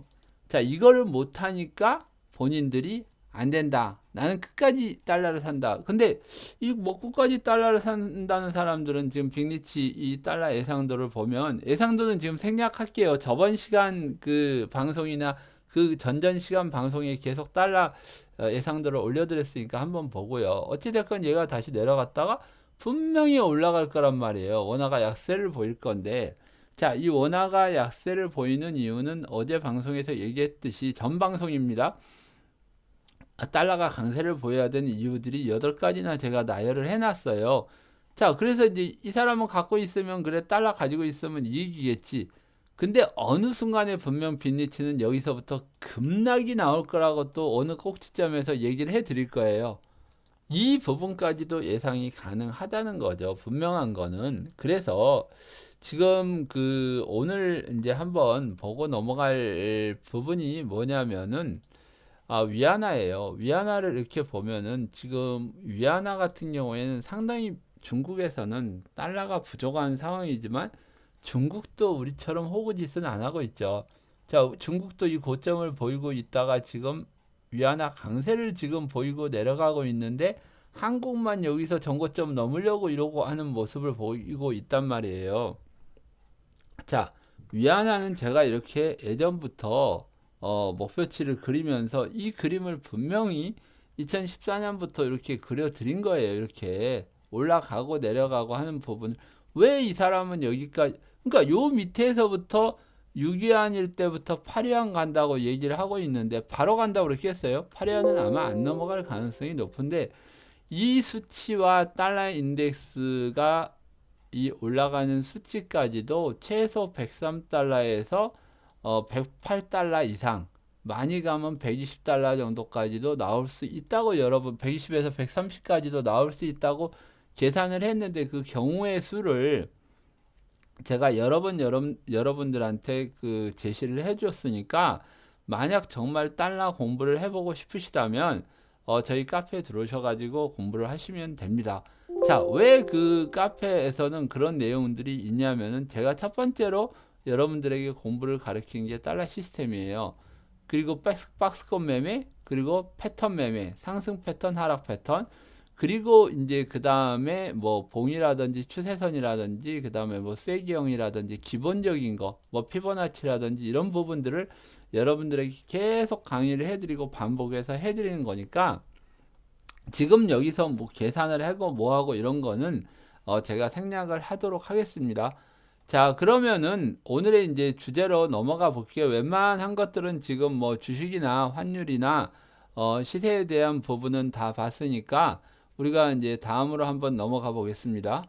자, 이거를 못하니까 본인들이 안 된다. 나는 끝까지 달러를 산다. 근데 이 뭐 끝까지 달러를 산다는 사람들은 지금 빅리치 이 달러 예상도를 보면 예상도는 지금 생략할게요. 저번 시간 그 방송이나 그 전전 시간 방송에 계속 달러 예상도를 올려드렸으니까 한번 보고요. 어찌됐건 얘가 다시 내려갔다가 분명히 올라갈 거란 말이에요. 원화가 약세를 보일 건데 자, 이 원화가 약세를 보이는 이유는 어제 방송에서 얘기했듯이 전 방송입니다. 달러가 강세를 보여야 되는 이유들이 8가지나 제가 나열을 해놨어요. 자, 그래서 이제 이 사람은 갖고 있으면 그래 달러 가지고 있으면 이익이겠지. 근데 어느 순간에 분명 빈니치는 여기서부터 급락이 나올 거라고 또 어느 꼭지점에서 얘기를 해 드릴 거예요. 이 부분까지도 예상이 가능하다는 거죠. 분명한 거는. 그래서 지금 그 오늘 이제 한번 보고 넘어갈 부분이 뭐냐면은 위안화예요. 위안화를 이렇게 보면은 지금 위안화 같은 경우에는 상당히 중국에서는 달러가 부족한 상황이지만 중국도 우리처럼 호구짓은 안 하고 있죠. 자, 중국도 이 고점을 보이고 있다가 지금 위안화 강세를 지금 보이고 내려가고 있는데 한국만 여기서 전고점 넘으려고 이러고 하는 모습을 보이고 있단 말이에요. 자, 위안화는 제가 이렇게 예전부터 목표치를 그리면서 이 그림을 분명히 2014년부터 이렇게 그려드린 거예요. 이렇게 올라가고 내려가고 하는 부분. 왜 이 사람은 여기까지, 그러니까 요 밑에서부터 6위안일 때부터 8위안 간다고 얘기를 하고 있는데 바로 간다고 그랬겠어요? 8위안은 아마 안 넘어갈 가능성이 높은데 이 수치와 달러 인덱스가 이 올라가는 수치까지도 최소 103달러에서 108달러 이상, 많이 가면 120달러 정도까지도 나올 수 있다고 여러분, 120에서 130까지도 나올 수 있다고 계산을 했는데 그 경우의 수를 제가 여러분들한테 그 제시를 해줬으니까 만약 정말 달러 공부를 해보고 싶으시다면 저희 카페에 들어오셔가지고 공부를 하시면 됩니다. 자, 왜 그 카페에서는 그런 내용들이 있냐면은 제가 첫 번째로 여러분들에게 공부를 가르치는 게 달러 시스템이에요. 그리고 박스권 매매, 그리고 패턴 매매, 상승 패턴, 하락 패턴, 그리고 이제 그 다음에 뭐 봉이라든지 추세선이라든지 그 다음에 뭐 쐐기형이라든지 기본적인 거, 뭐 피보나치라든지 이런 부분들을 여러분들에게 계속 강의를 해드리고 반복해서 해드리는 거니까 지금 여기서 뭐 계산을 하고 뭐 하고 이런 거는 제가 생략을 하도록 하겠습니다. 자, 그러면은 오늘의 이제 주제로 넘어가 볼게요. 웬만한 것들은 지금 뭐 주식이나 환율이나 시세에 대한 부분은 다 봤으니까 우리가 이제 다음으로 한번 넘어가 보겠습니다.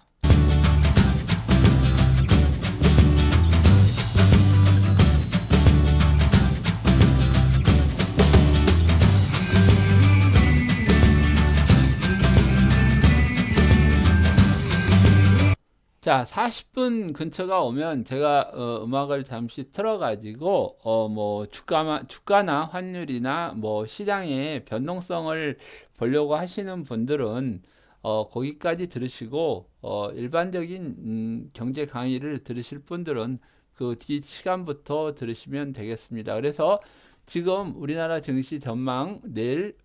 자, 40분 근처가 오면 제가 음악을 잠시 틀어가지고 뭐 주가나 환율이나 뭐 시장의 변동성을 보려고 하시는 분들은 거기까지 들으시고 일반적인 경제 강의를 들으실 분들은 그 뒤 시간부터 들으시면 되겠습니다. 그래서 지금 우리나라 증시 전망 내일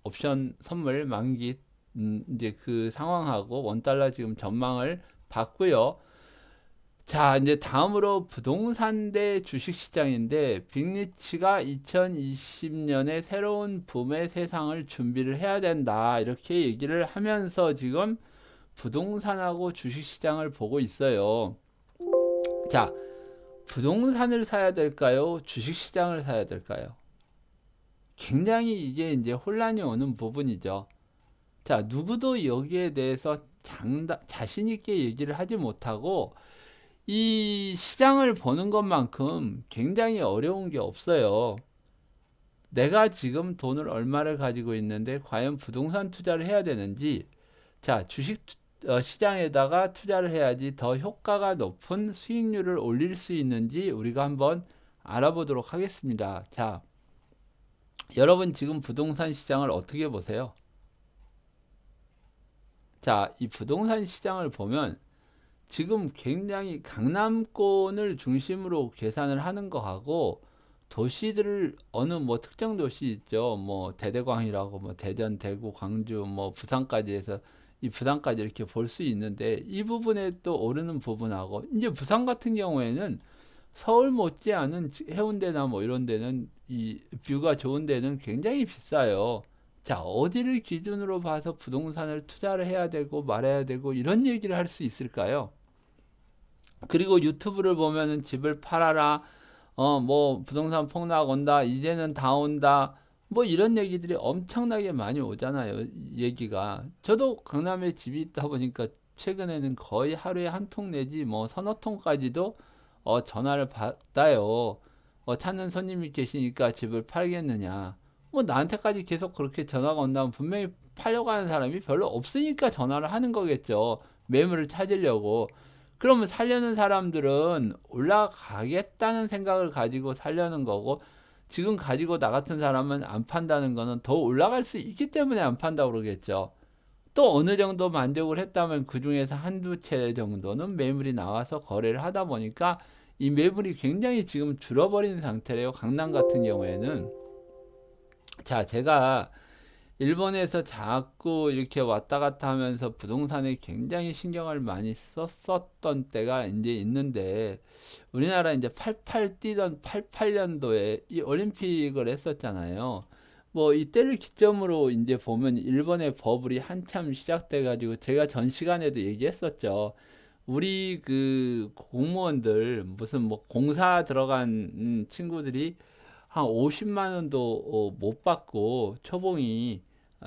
옵션 선물 만기 이제 그 상황하고 원달러 지금 전망을 봤고요. 자, 이제 다음으로 부동산 대 주식 시장인데 빅리치가 2020년에 새로운 붐의 세상을 준비를 해야 된다. 이렇게 얘기를 하면서 지금 부동산하고 주식 시장을 보고 있어요. 자, 부동산을 사야 될까요? 주식 시장을 사야 될까요? 굉장히 이게 이제 혼란이 오는 부분이죠. 자, 누구도 여기에 대해서 자신 있게 얘기를 하지 못하고 이 시장을 보는 것만큼 굉장히 어려운 게 없어요. 내가 지금 돈을 얼마를 가지고 있는데 과연 부동산 투자를 해야 되는지, 자, 주식 시장에다가 투자를 해야지 더 효과가 높은 수익률을 올릴 수 있는지 우리가 한번 알아보도록 하겠습니다. 자, 여러분 지금 부동산 시장을 어떻게 보세요? 자, 이 부동산 시장을 보면 지금 굉장히 강남권을 중심으로 계산을 하는 거 하고 도시들을 어느 뭐 특정 도시 있죠. 뭐 대대광이라고 뭐 대전, 대구, 광주, 뭐 부산까지 해서 이 부산까지 이렇게 볼 수 있는데 이 부분에 또 오르는 부분하고 이제 부산 같은 경우에는 서울 못지않은 해운대나 뭐 이런 데는 이 뷰가 좋은 데는 굉장히 비싸요. 자, 어디를 기준으로 봐서 부동산을 투자를 해야 되고 말아야 되고 이런 얘기를 할 수 있을까요? 그리고 유튜브를 보면은 집을 팔아라, 뭐 부동산 폭락 온다, 이제는 다 온다, 뭐 이런 얘기들이 엄청나게 많이 오잖아요. 얘기가. 저도 강남에 집이 있다 보니까 최근에는 거의 하루에 한 통 내지 뭐 서너 통까지도 전화를 받아요. 찾는 손님이 계시니까 집을 팔겠느냐. 뭐 나한테까지 계속 그렇게 전화가 온다면 분명히 팔려고 하는 사람이 별로 없으니까 전화를 하는 거겠죠. 매물을 찾으려고. 그러면 살려는 사람들은 올라가겠다는 생각을 가지고 살려는 거고, 지금 가지고 나 같은 사람은 안 판다는 거는 더 올라갈 수 있기 때문에 안 판다고 그러겠죠. 또 어느 정도 만족을 했다면 그 중에서 한두 채 정도는 매물이 나와서 거래를 하다 보니까 이 매물이 굉장히 지금 줄어버리는 상태래요. 강남 같은 경우에는. 자, 제가 일본에서 자꾸 이렇게 왔다 갔다 하면서 부동산에 굉장히 신경을 많이 썼었던 때가 이제 있는데, 우리나라 이제 88 뛰던 88년도에 이 올림픽을 했었잖아요. 뭐 이때를 기점으로 이제 보면 일본의 버블이 한참 시작돼 가지고 제가 전 시간에도 얘기했었죠. 우리 그 공무원들 무슨 뭐 공사 들어간 친구들이 한 50만 원도 못 받고 초봉이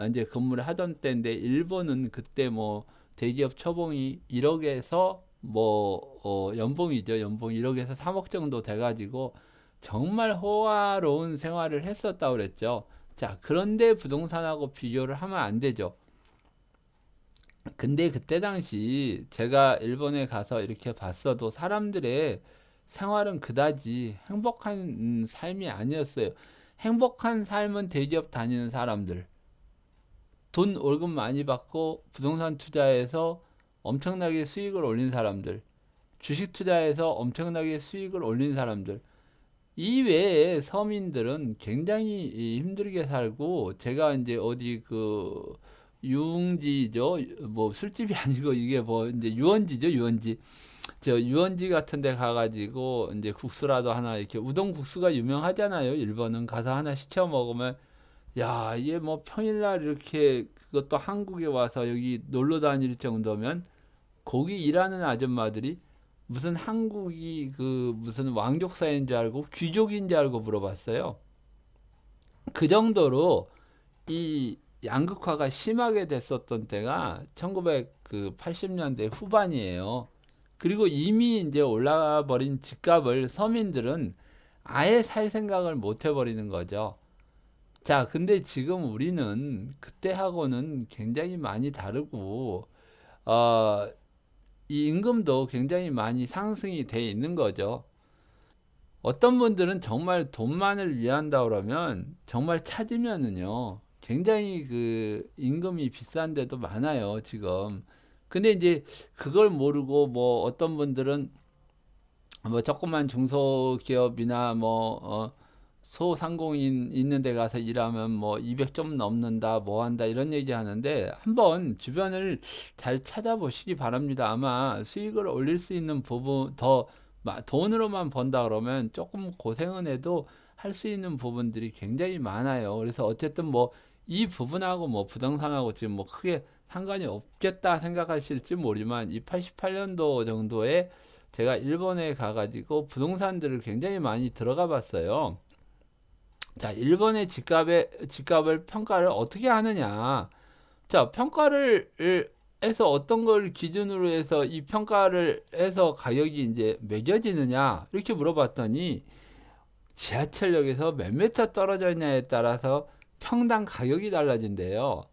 이제 근무를 하던 때인데, 일본은 그때 뭐 대기업 초봉이 1억에서 뭐 연봉이죠. 연봉 1억에서 3억 정도 돼가지고 정말 호화로운 생활을 했었다고 그랬죠. 자, 그런데 부동산하고 비교를 하면 안 되죠. 근데 그때 당시 제가 일본에 가서 이렇게 봤어도 사람들의 생활은 그다지 행복한 삶이 아니었어요. 행복한 삶은 대기업 다니는 사람들, 돈 월급 많이 받고 부동산 투자해서 엄청나게 수익을 올린 사람들, 주식 투자해서 엄청나게 수익을 올린 사람들, 이 외에 서민들은 굉장히 힘들게 살고, 제가 이제 어디 그 유흥지죠, 뭐 술집이 아니고 이게 뭐 이제 유원지죠, 유원지. 저 유원지 같은 데 가가지고 이제 국수라도 하나, 이렇게 우동 국수가 유명하잖아요. 일본은 가서 하나 시켜 먹으면, 야, 이게 뭐 평일날 이렇게 그것도 한국에 와서 여기 놀러 다닐 정도면 거기 일하는 아줌마들이 무슨 한국이 그 무슨 왕족사인 줄 알고 귀족인 줄 알고 물어봤어요. 그 정도로 이 양극화가 심하게 됐었던 때가 1980년대 후반이에요. 그리고 이미 이제 올라가 버린 집값을 서민들은 아예 살 생각을 못 해버리는 거죠. 자, 근데 지금 우리는 그때하고는 굉장히 많이 다르고, 어, 이 임금도 굉장히 많이 상승이 돼 있는 거죠. 어떤 분들은 정말 돈만을 위한다 그러면 정말 찾으면은요, 굉장히 그 임금이 비싼 데도 많아요, 지금. 근데 이제 그걸 모르고 뭐 어떤 분들은 뭐 조그만 중소기업이나 뭐 소상공인 있는 데 가서 일하면 뭐 200 좀 넘는다 뭐 한다 이런 얘기 하는데, 한번 주변을 잘 찾아보시기 바랍니다. 아마 수익을 올릴 수 있는 부분, 더 돈으로만 번다 그러면 조금 고생은 해도 할 수 있는 부분들이 굉장히 많아요. 그래서 어쨌든 뭐 이 부분하고 뭐 부동산하고 지금 뭐 크게 상관이 없겠다 생각하실지 모르지만, 이 88년도 정도에 제가 일본에 가가지고 부동산들을 굉장히 많이 들어가 봤어요. 자, 일본의 집값을 평가를 어떻게 하느냐. 자, 평가를 해서 어떤 걸 기준으로 해서 이 평가를 해서 가격이 이제 매겨지느냐. 이렇게 물어봤더니 지하철역에서 몇 미터 떨어져 있냐에 따라서 평당 가격이 달라진대요.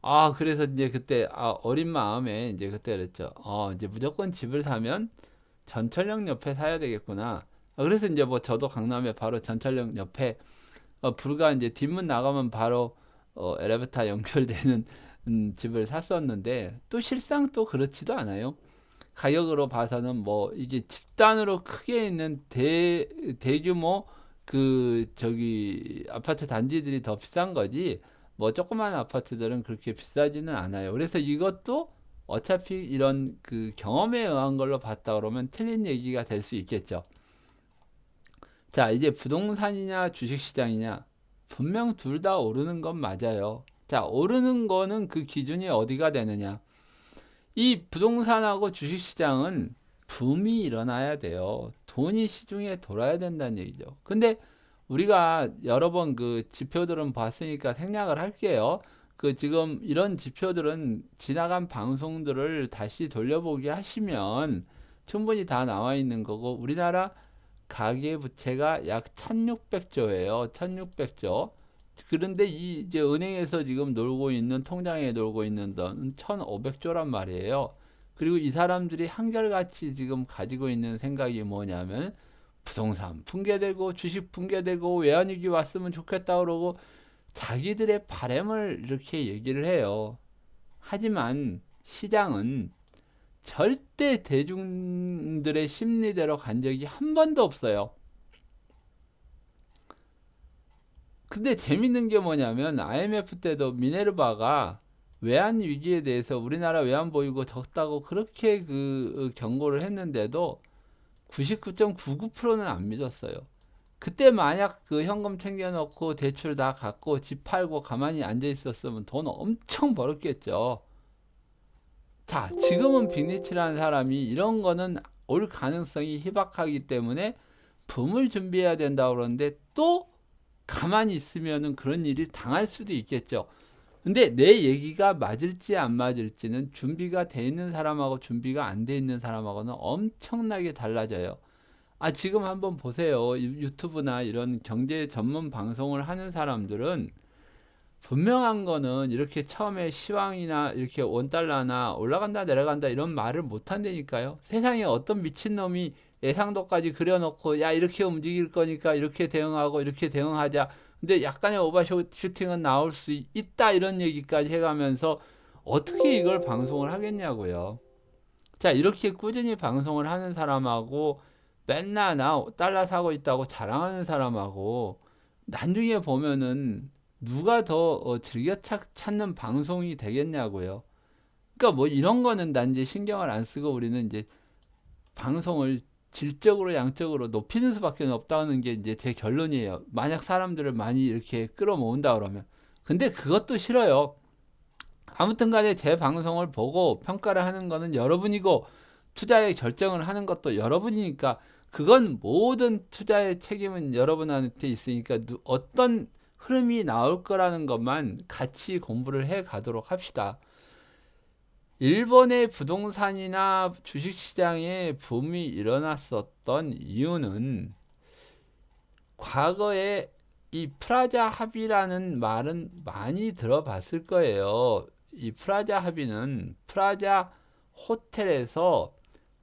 아, 그래서 이제 그때 어린 마음에 이제 그때 그랬죠. 이제 무조건 집을 사면 전철역 옆에 사야 되겠구나. 그래서 이제 뭐 저도 강남에 바로 전철역 옆에 불과 이제 뒷문 나가면 바로 엘리베이터 연결되는 집을 샀었는데 또 실상 또 그렇지도 않아요. 가격으로 봐서는 뭐 이게 집단으로 크게 있는 대규모 그 저기 아파트 단지들이 더 비싼 거지 뭐 조그만 아파트들은 그렇게 비싸지는 않아요. 그래서 이것도 어차피 이런 그 경험에 의한 걸로 봤다 그러면 틀린 얘기가 될 수 있겠죠. 자, 이제 부동산이냐 주식시장이냐 분명 둘 다 오르는 건 맞아요. 자, 오르는 거는 그 기준이 어디가 되느냐? 이 부동산하고 주식시장은 붐이 일어나야 돼요. 돈이 시중에 돌아야 된다는 얘기죠. 근데 우리가 여러 번 그 지표들은 봤으니까 생략을 할게요. 그 지금 이런 지표들은 지나간 방송들을 다시 돌려보기 하시면 충분히 다 나와 있는 거고 우리나라 가계부채가 약 1600조예요. 1600조. 그런데 이 이제 은행에서 지금 놀고 있는 통장에 놀고 있는 돈은 1500조란 말이에요. 그리고 이 사람들이 한결같이 지금 가지고 있는 생각이 뭐냐면 부동산 붕괴되고 주식 붕괴되고 외환위기 왔으면 좋겠다 그러고 자기들의 바람을 이렇게 얘기를 해요. 하지만 시장은 절대 대중들의 심리대로 간 적이 한 번도 없어요. 근데 재밌는 게 뭐냐면 IMF 때도 미네르바가 외환 위기에 대해서 우리나라 외환 보유고 적다고 그렇게 그 경고를 했는데도 99.99%는 안 믿었어요. 그때 만약 그 현금 챙겨놓고 대출 다 갚고 집 팔고 가만히 앉아 있었으면 돈 엄청 벌었겠죠. 자, 지금은 빅리치라는 사람이 이런 거는 올 가능성이 희박하기 때문에 붐을 준비해야 된다고 그러는데 또 가만히 있으면은 그런 일이 당할 수도 있겠죠. 근데 내 얘기가 맞을지 안 맞을지는 준비가 돼 있는 사람하고 준비가 안 돼 있는 사람하고는 엄청나게 달라져요. 아, 지금 한번 보세요. 유튜브나 이런 경제 전문 방송을 하는 사람들은 분명한 거는 이렇게 처음에 시황이나 이렇게 원달러나 올라간다 내려간다 이런 말을 못 한다니까요. 세상에 어떤 미친놈이 예상도까지 그려놓고 야 이렇게 움직일 거니까 이렇게 대응하고 이렇게 대응하자. 근데 약간의 오버슈팅은 나올 수 있다 이런 얘기까지 해가면서 어떻게 이걸 방송을 하겠냐고요. 자, 이렇게 꾸준히 방송을 하는 사람하고 맨날 나 달러 사고 있다고 자랑하는 사람하고 나중에 보면은 누가 더 즐겨 찾는 방송이 되겠냐고요. 그러니까 뭐 이런 거는 난 이제 신경을 안 쓰고 우리는 이제 방송을 질적으로 양적으로 높이는 수밖에 없다는 게 이제 제 결론이에요. 만약 사람들을 많이 이렇게 끌어모은다 그러면. 근데 그것도 싫어요. 아무튼 간에 제 방송을 보고 평가를 하는 거는 여러분이고 투자의 결정을 하는 것도 여러분이니까 그건 모든 투자의 책임은 여러분한테 있으니까 어떤 흐름이 나올 거라는 것만 같이 공부를 해 가도록 합시다. 일본의 부동산이나 주식시장에 붐이 일어났었던 이유는 과거에 이 프라자 합의라는 말은 많이 들어봤을 거예요. 이 프라자 합의는 프라자 호텔에서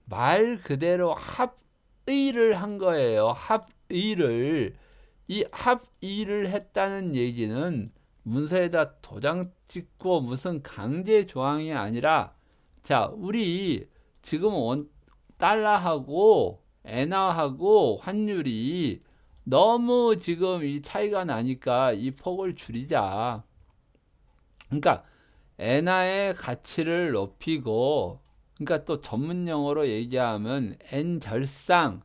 말 그대로 합의를 한 거예요. 합의를. 이 합의를 했다는 얘기는 문서에다 도장 찍고 무슨 강제 조항이 아니라 자, 우리 지금 달러하고 엔화하고 환율이 너무 지금 이 차이가 나니까 이 폭을 줄이자. 그러니까 엔화의 가치를 높이고 그러니까 또 전문 용어로 얘기하면 엔절상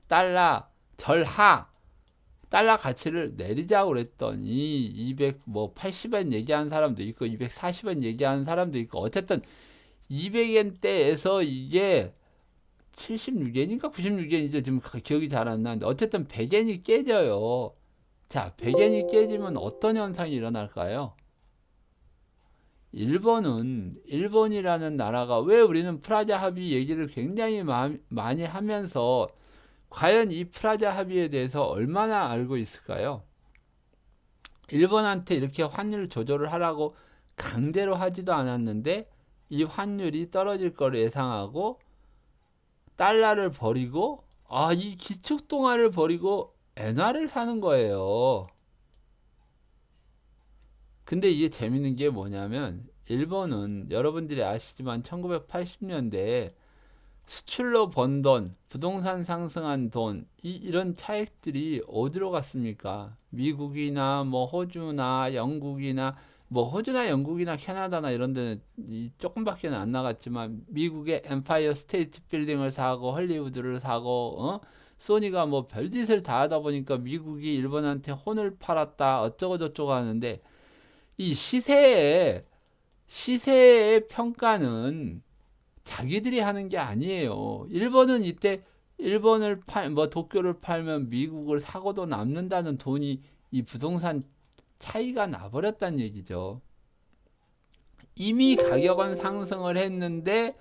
달러 절하 달러 가치를 내리자고 그랬더니 280엔 얘기하는 사람도 있고 240엔 얘기하는 사람도 있고 어쨌든 200엔대에서 이게 76엔인가 96엔이죠. 지금 기억이 잘 안 나는데 어쨌든 100엔이 깨져요. 자, 100엔이 깨지면 어떤 현상이 일어날까요? 일본이라는 나라가 왜 우리는 프라자 합의 얘기를 굉장히 많이 하면서 과연 이 프라자 합의에 대해서 얼마나 알고 있을까요? 일본한테 이렇게 환율 조절을 하라고 강제로 하지도 않았는데 이 환율이 떨어질 걸 예상하고 달러를 버리고 이 기축동화를 버리고 엔화를 사는 거예요. 근데 이게 재밌는 게 뭐냐면 일본은 여러분들이 아시지만 1980년대에 수출로 번 돈, 부동산 상승한 돈, 이런 차익들이 어디로 갔습니까? 미국이나 뭐 호주나 영국이나 뭐 호주나 영국이나 캐나다나 이런 데는 조금밖에 안 나갔지만 미국의 엠파이어 스테이트 빌딩을 사고 헐리우드를 사고 소니가 뭐 별짓을 다 하다 보니까 미국이 일본한테 혼을 팔았다 어쩌고 저쩌고 하는데 이 시세의 평가는 자기들이 하는 게 아니에요. 일본은 이때 뭐 도쿄를 팔면 미국을 사고도 남는다는 돈이 이 부동산 차이가 나버렸다는 얘기죠. 이미 가격은 상승을 했는데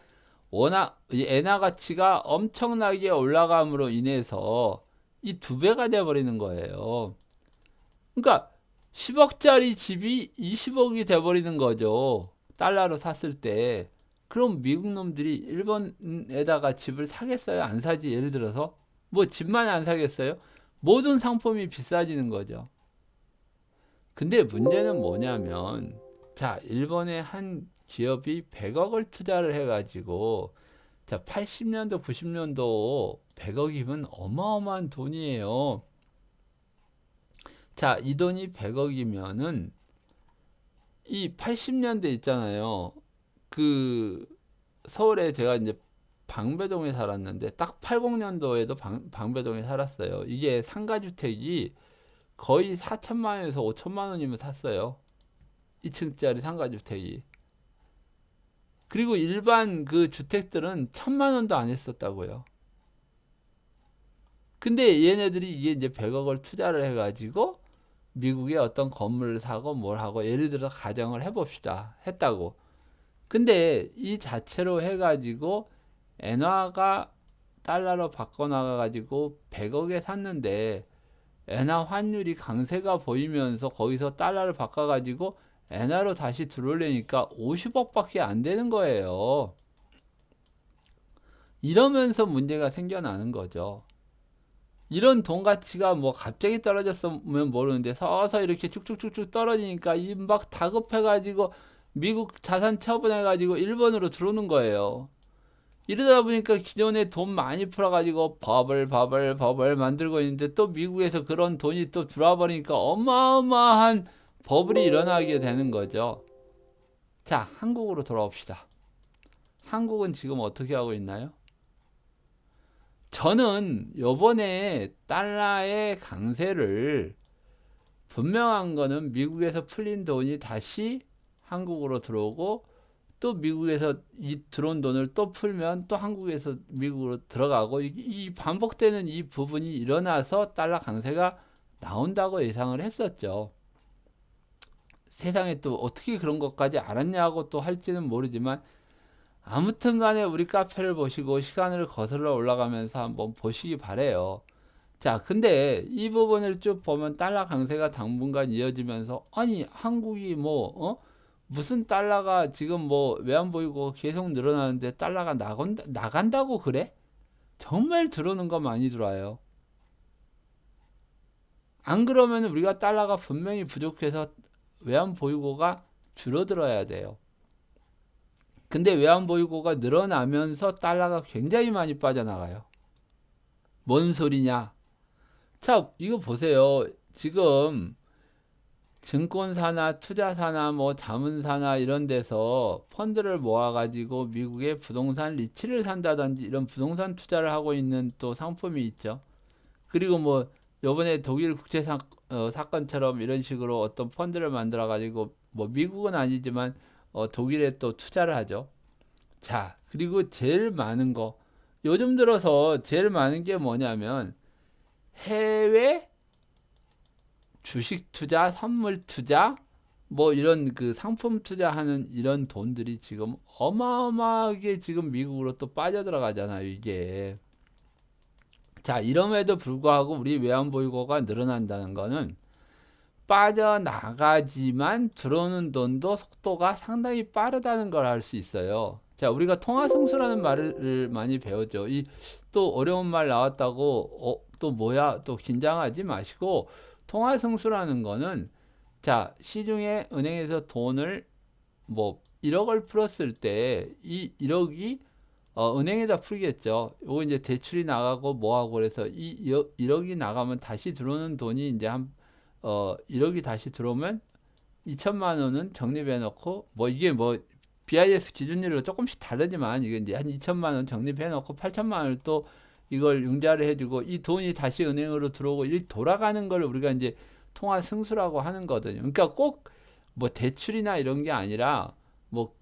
워낙 이 엔화 가치가 엄청나게 올라감으로 인해서 이 두 배가 돼버리는 거예요. 그러니까 10억짜리 집이 20억이 돼버리는 거죠. 달러로 샀을 때. 그럼 미국 놈들이 일본에다가 집을 사겠어요? 안 사지? 예를 들어서 뭐 집만 안 사겠어요? 모든 상품이 비싸지는 거죠. 근데 문제는 뭐냐면 자, 일본의 한 기업이 100억을 투자를 해가지고 자, 80년도, 90년도 100억이면 어마어마한 돈이에요. 자, 이 돈이 100억이면은 이 80년대 있잖아요. 그 서울에 제가 이제 방배동에 살았는데 딱 80년도에도 방배동에 살았어요. 이게 상가주택이 거의 4천만 원에서 5천만 원이면 샀어요. 2층짜리 상가주택이. 그리고 일반 그 주택들은 1천만 원도 안 했었다고요. 근데 얘네들이 이게 이제 100억을 투자를 해가지고 미국에 어떤 건물을 사고 뭘 하고 예를 들어 가정을 해봅시다. 했다고. 근데 이 자체로 해가지고 엔화가 달러로 바꿔나가가지고 100억에 샀는데 엔화 환율이 강세가 보이면서 거기서 달러를 바꿔가지고 엔화로 다시 들어오려니까 50억밖에 안 되는 거예요. 이러면서 문제가 생겨나는 거죠. 이런 돈 가치가 뭐 갑자기 떨어졌으면 모르는데 서서 이렇게 쭉쭉쭉쭉 떨어지니까 이 막 다급해가지고 미국 자산 처분해가지고 일본으로 들어오는 거예요. 이러다 보니까 기존에 돈 많이 풀어가지고 버블 만들고 있는데 또 미국에서 그런 돈이 또 들어와 버리니까 어마어마한 버블이 일어나게 되는 거죠. 자, 한국으로 돌아옵시다. 한국은 지금 어떻게 하고 있나요? 저는 요번에 달러의 강세를 분명한 거는 미국에서 풀린 돈이 다시 한국으로 들어오고 또 미국에서 이 들어온 돈을 또 풀면 또 한국에서 미국으로 들어가고 이 반복되는 이 부분이 일어나서 달러 강세가 나온다고 예상을 했었죠. 세상에 또 어떻게 그런 것까지 알았냐고 또 할지는 모르지만 아무튼 간에 우리 카페를 보시고 시간을 거슬러 올라가면서 한번 보시기 바래요. 자, 근데 이 부분을 쭉 보면 달러 강세가 당분간 이어지면서 아니 한국이 뭐 무슨 달러가 지금 뭐 외환보유고 계속 늘어나는데 달러가 나간다고 그래? 정말 들어오는 거 많이 들어와요. 안 그러면 우리가 달러가 분명히 부족해서 외환보유고가 줄어들어야 돼요. 근데 외환보유고가 늘어나면서 달러가 굉장히 많이 빠져나가요. 뭔 소리냐? 자, 이거 보세요. 지금 증권사나 투자사나 뭐 자문사나 이런 데서 펀드를 모아가지고 미국의 부동산 리츠를 산다든지 이런 부동산 투자를 하고 있는 또 상품이 있죠. 그리고 뭐 요번에 독일 국제 사건처럼 이런 식으로 어떤 펀드를 만들어 가지고 뭐 미국은 아니지만 독일에 또 투자를 하죠. 자, 그리고 제일 많은 거 요즘 들어서 제일 많은 게 뭐냐면 해외 주식 투자, 선물 투자, 뭐 이런 그 상품 투자하는 이런 돈들이 지금 어마어마하게 지금 미국으로 또 빠져들어가잖아요, 이게. 자, 이럼에도 불구하고 우리 외환보유고가 늘어난다는 거는 빠져나가지만 들어오는 돈도 속도가 상당히 빠르다는 걸 알 수 있어요. 자, 우리가 통화승수라는 말을 많이 배웠죠. 이 또 어려운 말 나왔다고 또 뭐야 또 긴장하지 마시고 통화승수라는 거는 자, 시중에 은행에서 돈을 뭐 1억을 풀었을 때 이 1억이 은행에다 풀겠죠. 요거 이제 대출이 나가고 뭐하고 그래서 이 1억이 나가면 다시 들어오는 돈이 이제 1억이 다시 들어오면 2천만 원은 적립해 놓고 뭐 이게 뭐 BIS 기준율로 조금씩 다르지만 이게 이제 한 2천만 원 적립해 놓고 8천만 원을 또 이걸 융자를 해주고 이 돈이 다시 은행으로 들어오고 이 돌아가는 걸 우리가 이제 통화 승수라고 하는 거거든요. 그러니까 꼭 뭐 대출이나 이런 게 아니라 뭐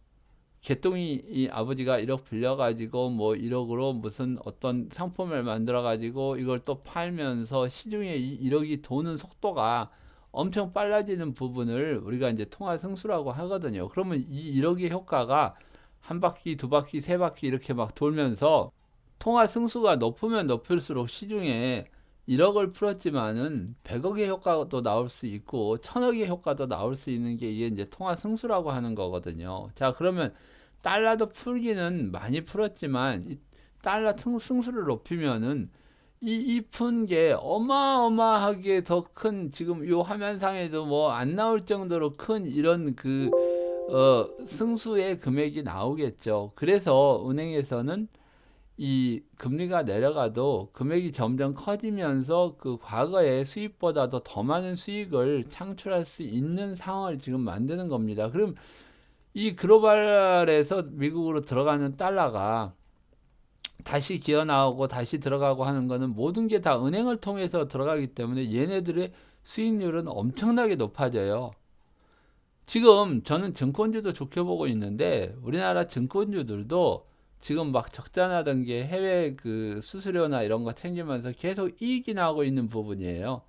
개똥이 이 아버지가 1억 빌려가지고 뭐 1억으로 무슨 어떤 상품을 만들어가지고 이걸 또 팔면서 시중에 이 1억이 도는 속도가 엄청 빨라지는 부분을 우리가 이제 통화 승수라고 하거든요. 그러면 이 1억의 효과가 한 바퀴, 두 바퀴, 세 바퀴 이렇게 막 돌면서 통화 승수가 높으면 높을수록 시중에 1억을 풀었지만은 100억의 효과도 나올 수 있고 1000억의 효과도 나올 수 있는 게 이게 이제 통화 승수라고 하는 거거든요. 자, 그러면 달러도 풀기는 많이 풀었지만 이 달러 승수를 높이면은 이 푼 게 어마어마하게 더 큰 지금 요 화면상에도 뭐 안 나올 정도로 큰 이런 승수의 금액이 나오겠죠. 그래서 은행에서는 이 금리가 내려가도 금액이 점점 커지면서 그 과거의 수입보다도 더 많은 수익을 창출할 수 있는 상황을 지금 만드는 겁니다. 그럼 이 글로벌에서 미국으로 들어가는 달러가 다시 기어 나오고 다시 들어가고 하는 거는 모든 게 다 은행을 통해서 들어가기 때문에 얘네들의 수익률은 엄청나게 높아져요. 지금 저는 증권주도 좋게 보고 있는데 우리나라 증권주들도 지금 막 적자나던 게 해외 그 수수료나 이런 거 챙기면서 계속 이익이 나고 있는 부분이에요.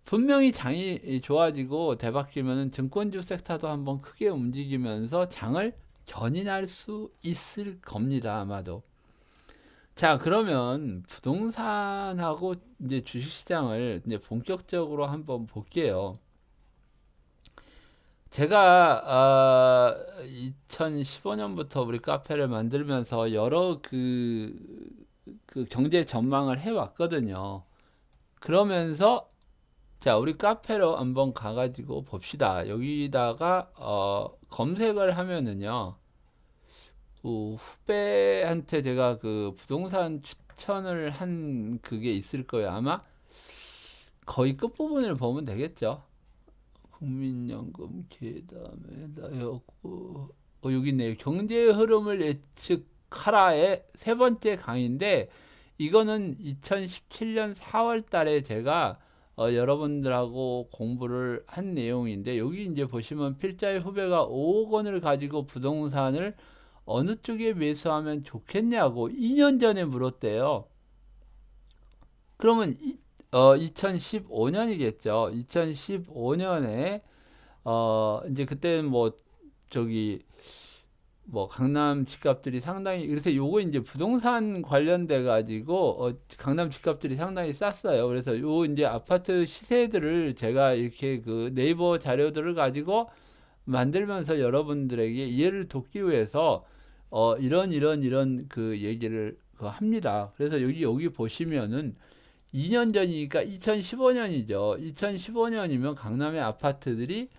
분명히 장이 좋아지고 대박이면은 증권주 섹터도 한번 크게 움직이면서 장을 견인할 수 있을 겁니다, 아마도. 자, 그러면 부동산하고 이제 주식시장을 이제 본격적으로 한번 볼게요. 제가 2015년부터 우리 카페를 만들면서 여러 그 경제 전망을 해왔거든요. 그러면서 자, 우리 카페로 한번 가가지고 봅시다. 여기다가 검색을 하면은요, 후배한테 제가 그 부동산 추천을 한 그게 있을 거예요. 아마 거의 끝부분을 보면 되겠죠. 국민연금 계담에다였고 여기 있네요. 경제 흐름을 예측하라의 세 번째 강의인데 이거는 2017년 4월 달에 제가 여러분들하고 공부를 한 내용인데 여기 이제 보시면 필자의 후배가 5억 원을 가지고 부동산을 어느 쪽에 매수하면 좋겠냐고 2년 전에 물었대요. 그러면 2015년이겠죠. 2015년에 이제 그때는 뭐 저기 뭐 강남 집값들이 상당히 그래서 요거 이제 부동산 관련돼 가지고 강남 집값들이 상당히 쌌어요. 그래서 요 이제 아파트 시세들을 제가 이렇게 그 네이버 자료들을 가지고 만들면서 여러분들에게 이해를 돕기 위해서 이런 그 얘기를 합니다. 그래서 여기 보시면은 2년 전이니까 2015년이죠. 2015년이면 강남의 아파트들이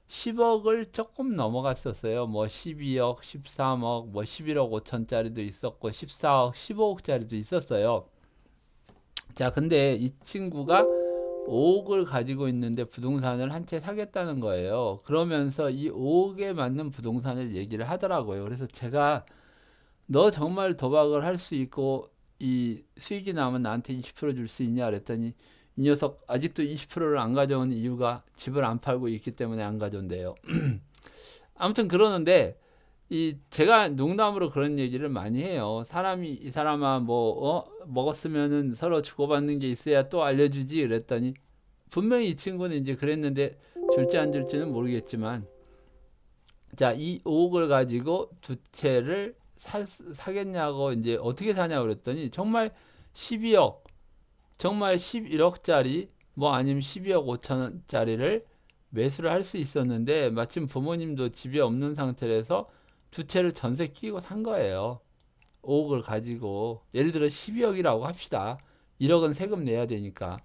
10억을 조금 넘어갔었어요. 뭐 12억, 13억, 뭐 11억 5천짜리도 있었고 14억, 15억짜리도 있었어요. 자, 근데 이 친구가 5억을 가지고 있는데 부동산을 한 채 사겠다는 거예요. 그러면서 이 5억에 맞는 부동산을 얘기를 하더라고요. 그래서 제가 너 정말 도박을 할 수 있고 이 수익이 나면 나한테 20% 줄 수 있냐 그랬더니 이 녀석 아직도 20%를 안 가져온 이유가 집을 안 팔고 있기 때문에 안 가져온대요. 아무튼 그러는데 이 제가 농담으로 그런 얘기를 많이 해요. 사람이 이 사람아 뭐 먹었으면은 서로 주고받는 게 있어야 또 알려주지 그랬더니 분명히 이 친구는 이제 그랬는데 줄지 안 줄지는 모르겠지만 자, 이 5억을 가지고 두 채를 사겠냐고 이제 어떻게 사냐고 그랬더니 정말 12억, 정말 11억짜리 뭐 아니면 12억 5천원짜리를 매수를 할 수 있었는데 마침 부모님도 집이 없는 상태라서 두 채를 전세 끼고 산 거예요. 5억을 가지고 예를 들어 12억이라고 합시다. 1억은 세금 내야 되니까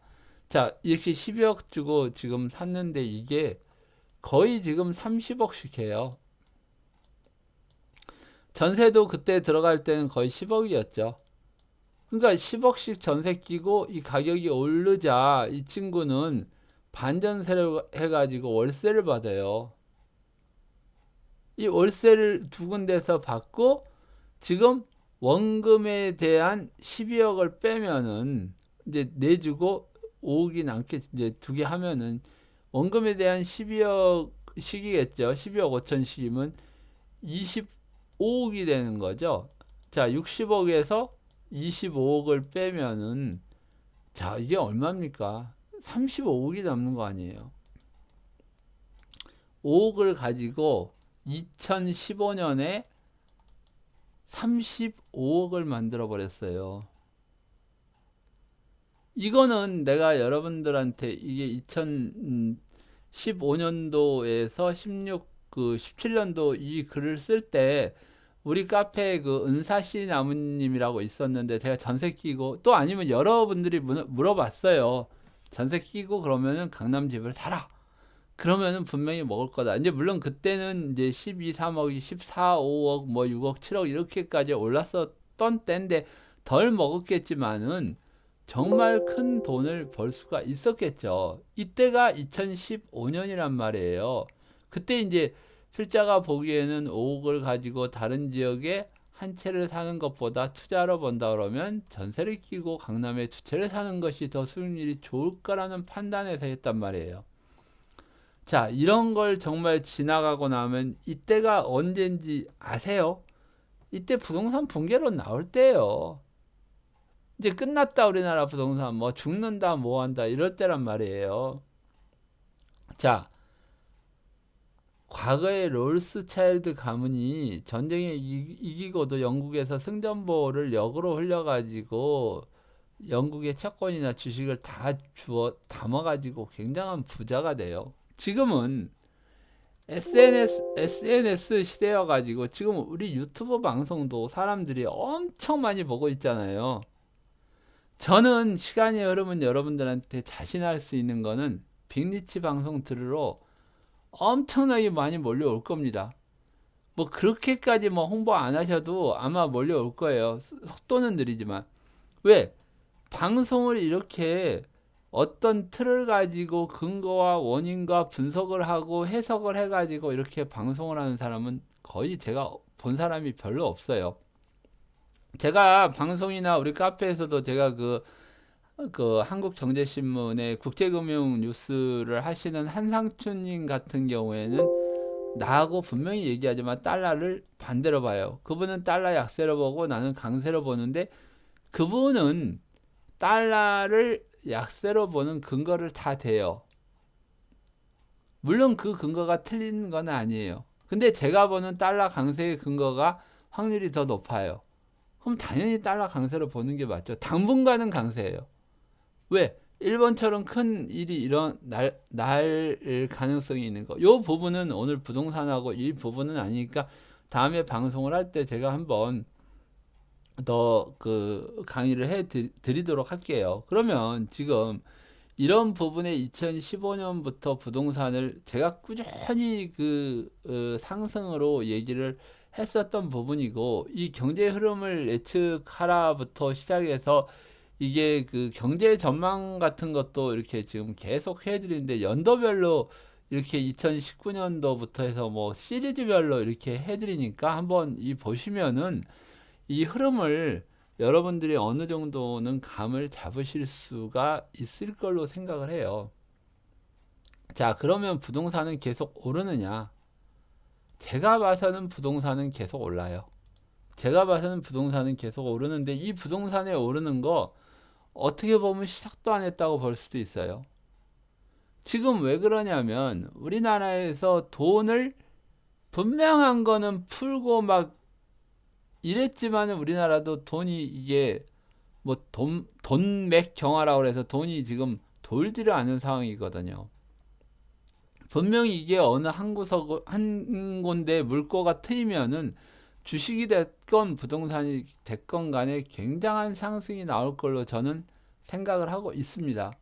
자, 이렇게 12억 주고 지금 샀는데 이게 거의 지금 30억씩 해요. 전세도 그때 들어갈 때는 거의 10억이었죠. 그러니까 10억씩 전세 끼고 이 가격이 오르자 이 친구는 반전세를 해가지고 월세를 받아요. 이 월세를 두 군데서 받고 지금 원금에 대한 12억을 빼면은 이제 내주고 5억이 남게 이제 두 개 하면은 원금에 대한 12억씩이겠죠. 12억 5천씩이면 25억이 되는 거죠. 자, 60억에서 25억을 빼면은 자, 이게 얼마입니까? 35억이 남는 거 아니에요. 5억을 가지고 2015년에 35억을 만들어 버렸어요. 이거는 내가 여러분들한테 이게 2015년도에서 17년도 이 글을 쓸 때 우리 카페에 그 은사씨 나무님이라고 있었는데 제가 전세 끼고 또 아니면 여러분들이 물어봤어요. 전세 끼고 그러면은 강남집을 사라. 그러면은 분명히 먹을 거다. 이제 물론 그때는 이제 12, 3억이 14, 5억, 뭐 6억, 7억 이렇게까지 올랐었던 때인데 덜 먹었겠지만은 정말 큰 돈을 벌 수가 있었겠죠. 이때가 2015년이란 말이에요. 그때 이제 필자가 보기에는 5억을 가지고 다른 지역에 한 채를 사는 것보다 투자로 번다 그러면 전세를 끼고 강남에 두 채를 사는 것이 더 수익률이 좋을 거라는 판단에서 했단 말이에요. 자, 이런 걸 정말 지나가고 나면 이때가 언젠지 아세요? 이때 부동산 붕괴론 나올 때예요. 이제 끝났다 우리나라 부동산 뭐 죽는다 뭐 한다 이럴 때란 말이에요. 자, 과거의 롤스차일드 가문이 전쟁에 이기고도 영국에서 승전보를 역으로 흘려가지고 영국의 채권이나 주식을 다 주워 담아가지고 굉장한 부자가 돼요. 지금은 SNS 시대여가지고 지금 우리 유튜브 방송도 사람들이 엄청 많이 보고 있잖아요. 저는 시간이 흐르면 여러분들한테 자신할 수 있는 거는 빅리치 방송 들으러 엄청나게 많이 몰려올 겁니다. 뭐 그렇게까지 뭐 홍보 안 하셔도 아마 몰려올 거예요. 속도는 느리지만. 왜? 방송을 이렇게 어떤 틀을 가지고 근거와 원인과 분석을 하고 해석을 해가지고 이렇게 방송을 하는 사람은 거의 제가 본 사람이 별로 없어요. 제가 방송이나 우리 카페에서도 제가 그 한국경제신문의 국제금융 뉴스를 하시는 한상춘님 같은 경우에는 나하고 분명히 얘기하지만 달러를 반대로 봐요. 그분은 달러 약세로 보고 나는 강세로 보는데 그분은 달러를 약세로 보는 근거를 다 대요. 물론 그 근거가 틀린 건 아니에요. 근데 제가 보는 달러 강세의 근거가 확률이 더 높아요. 그럼 당연히 달러 강세로 보는 게 맞죠. 당분간은 강세예요. 왜? 일본처럼 큰 일이 날 가능성이 있는 거. 요 부분은 오늘 부동산하고 이 부분은 아니니까 다음에 방송을 할 때 제가 한번 더 그 강의를 해 드리도록 할게요. 그러면 지금 이런 부분에 2015년부터 부동산을 제가 꾸준히 상승으로 얘기를 했었던 부분이고 이 경제 흐름을 예측하라부터 시작해서 이게 그 경제 전망 같은 것도 이렇게 지금 계속 해드리는데 연도별로 이렇게 2019년도부터 해서 뭐 시리즈별로 이렇게 해드리니까 한번 이 보시면은 이 흐름을 여러분들이 어느 정도는 감을 잡으실 수가 있을 걸로 생각을 해요. 자, 그러면 부동산은 계속 오르느냐? 제가 봐서는 부동산은 계속 올라요. 제가 봐서는 부동산은 계속 오르는데 이 부동산에 오르는 거 어떻게 보면 시작도 안 했다고 볼 수도 있어요. 지금 왜 그러냐면 우리나라에서 돈을 분명한 거는 풀고 막 이랬지만은 우리나라도 돈이 이게 뭐 돈맥 경화라고 해서 돈이 지금 돌지를 않은 상황이거든요. 분명히 이게 어느 한 구석 한 군데 물꼬가 트이면은 주식이 됐건 부동산이 됐건 간에 굉장한 상승이 나올 걸로 저는 생각을 하고 있습니다.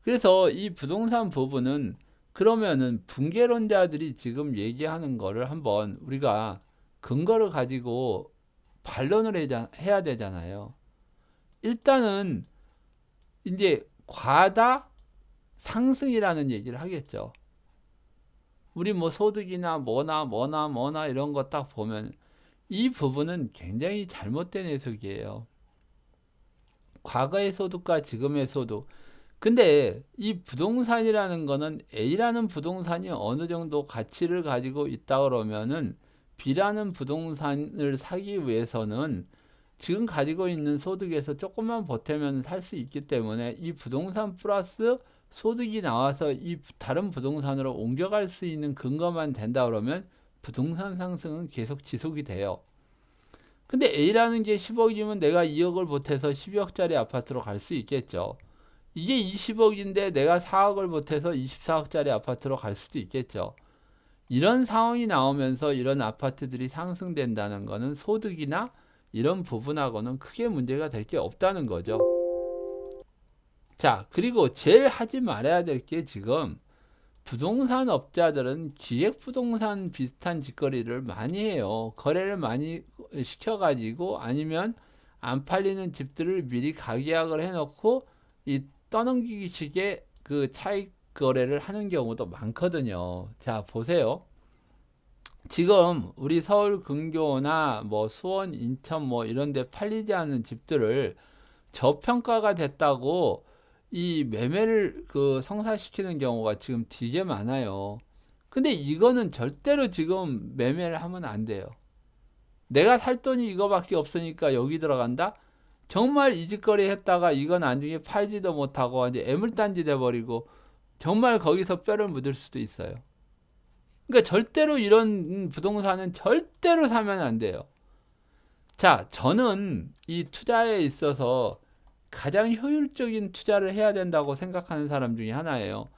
그래서 이 부동산 부분은 그러면은 붕괴론자들이 지금 얘기하는 거를 한번 우리가 근거를 가지고 반론을 해야 되잖아요. 일단은 이제 과다 상승이라는 얘기를 하겠죠. 우리 뭐 소득이나 뭐나 이런 거 딱 보면 이 부분은 굉장히 잘못된 해석이에요. 과거의 소득과 지금의 소득. 근데 이 부동산이라는 거는 A라는 부동산이 어느 정도 가치를 가지고 있다 그러면은 B라는 부동산을 사기 위해서는 지금 가지고 있는 소득에서 조금만 보태면 살 수 있기 때문에 이 부동산 플러스 소득이 나와서 이 다른 부동산으로 옮겨갈 수 있는 근거만 된다 그러면 부동산 상승은 계속 지속이 돼요. 근데 A라는 게 10억이면 내가 2억을 보태서 12억짜리 아파트로 갈 수 있겠죠. 이게 20억인데 내가 4억을 보태서 24억짜리 아파트로 갈 수도 있겠죠. 이런 상황이 나오면서 이런 아파트들이 상승된다는 거는 소득이나 이런 부분하고는 크게 문제가 될 게 없다는 거죠. 자, 그리고 제일 하지 말아야 될 게 지금 부동산 업자들은 기획부동산 비슷한 짓거리를 많이 해요. 거래를 많이 시켜가지고 아니면 안 팔리는 집들을 미리 가계약을 해놓고 이 떠넘기식의 그 차익 거래를 하는 경우도 많거든요. 자, 보세요. 지금 우리 서울 근교나 뭐 수원, 인천 뭐 이런 데 팔리지 않는 집들을 저평가가 됐다고 이 매매를 그 성사시키는 경우가 지금 되게 많아요. 근데 이거는 절대로 지금 매매를 하면 안 돼요. 내가 살 돈이 이거밖에 없으니까 여기 들어간다? 정말 이직거리 했다가 이건 나중에 팔지도 못하고 이제 애물단지 돼버리고 정말 거기서 뼈를 묻을 수도 있어요. 그러니까 절대로 이런 부동산은 절대로 사면 안 돼요. 자, 저는 이 투자에 있어서 가장 효율적인 투자를 해야 된다고 생각하는 사람 중에 하나예요.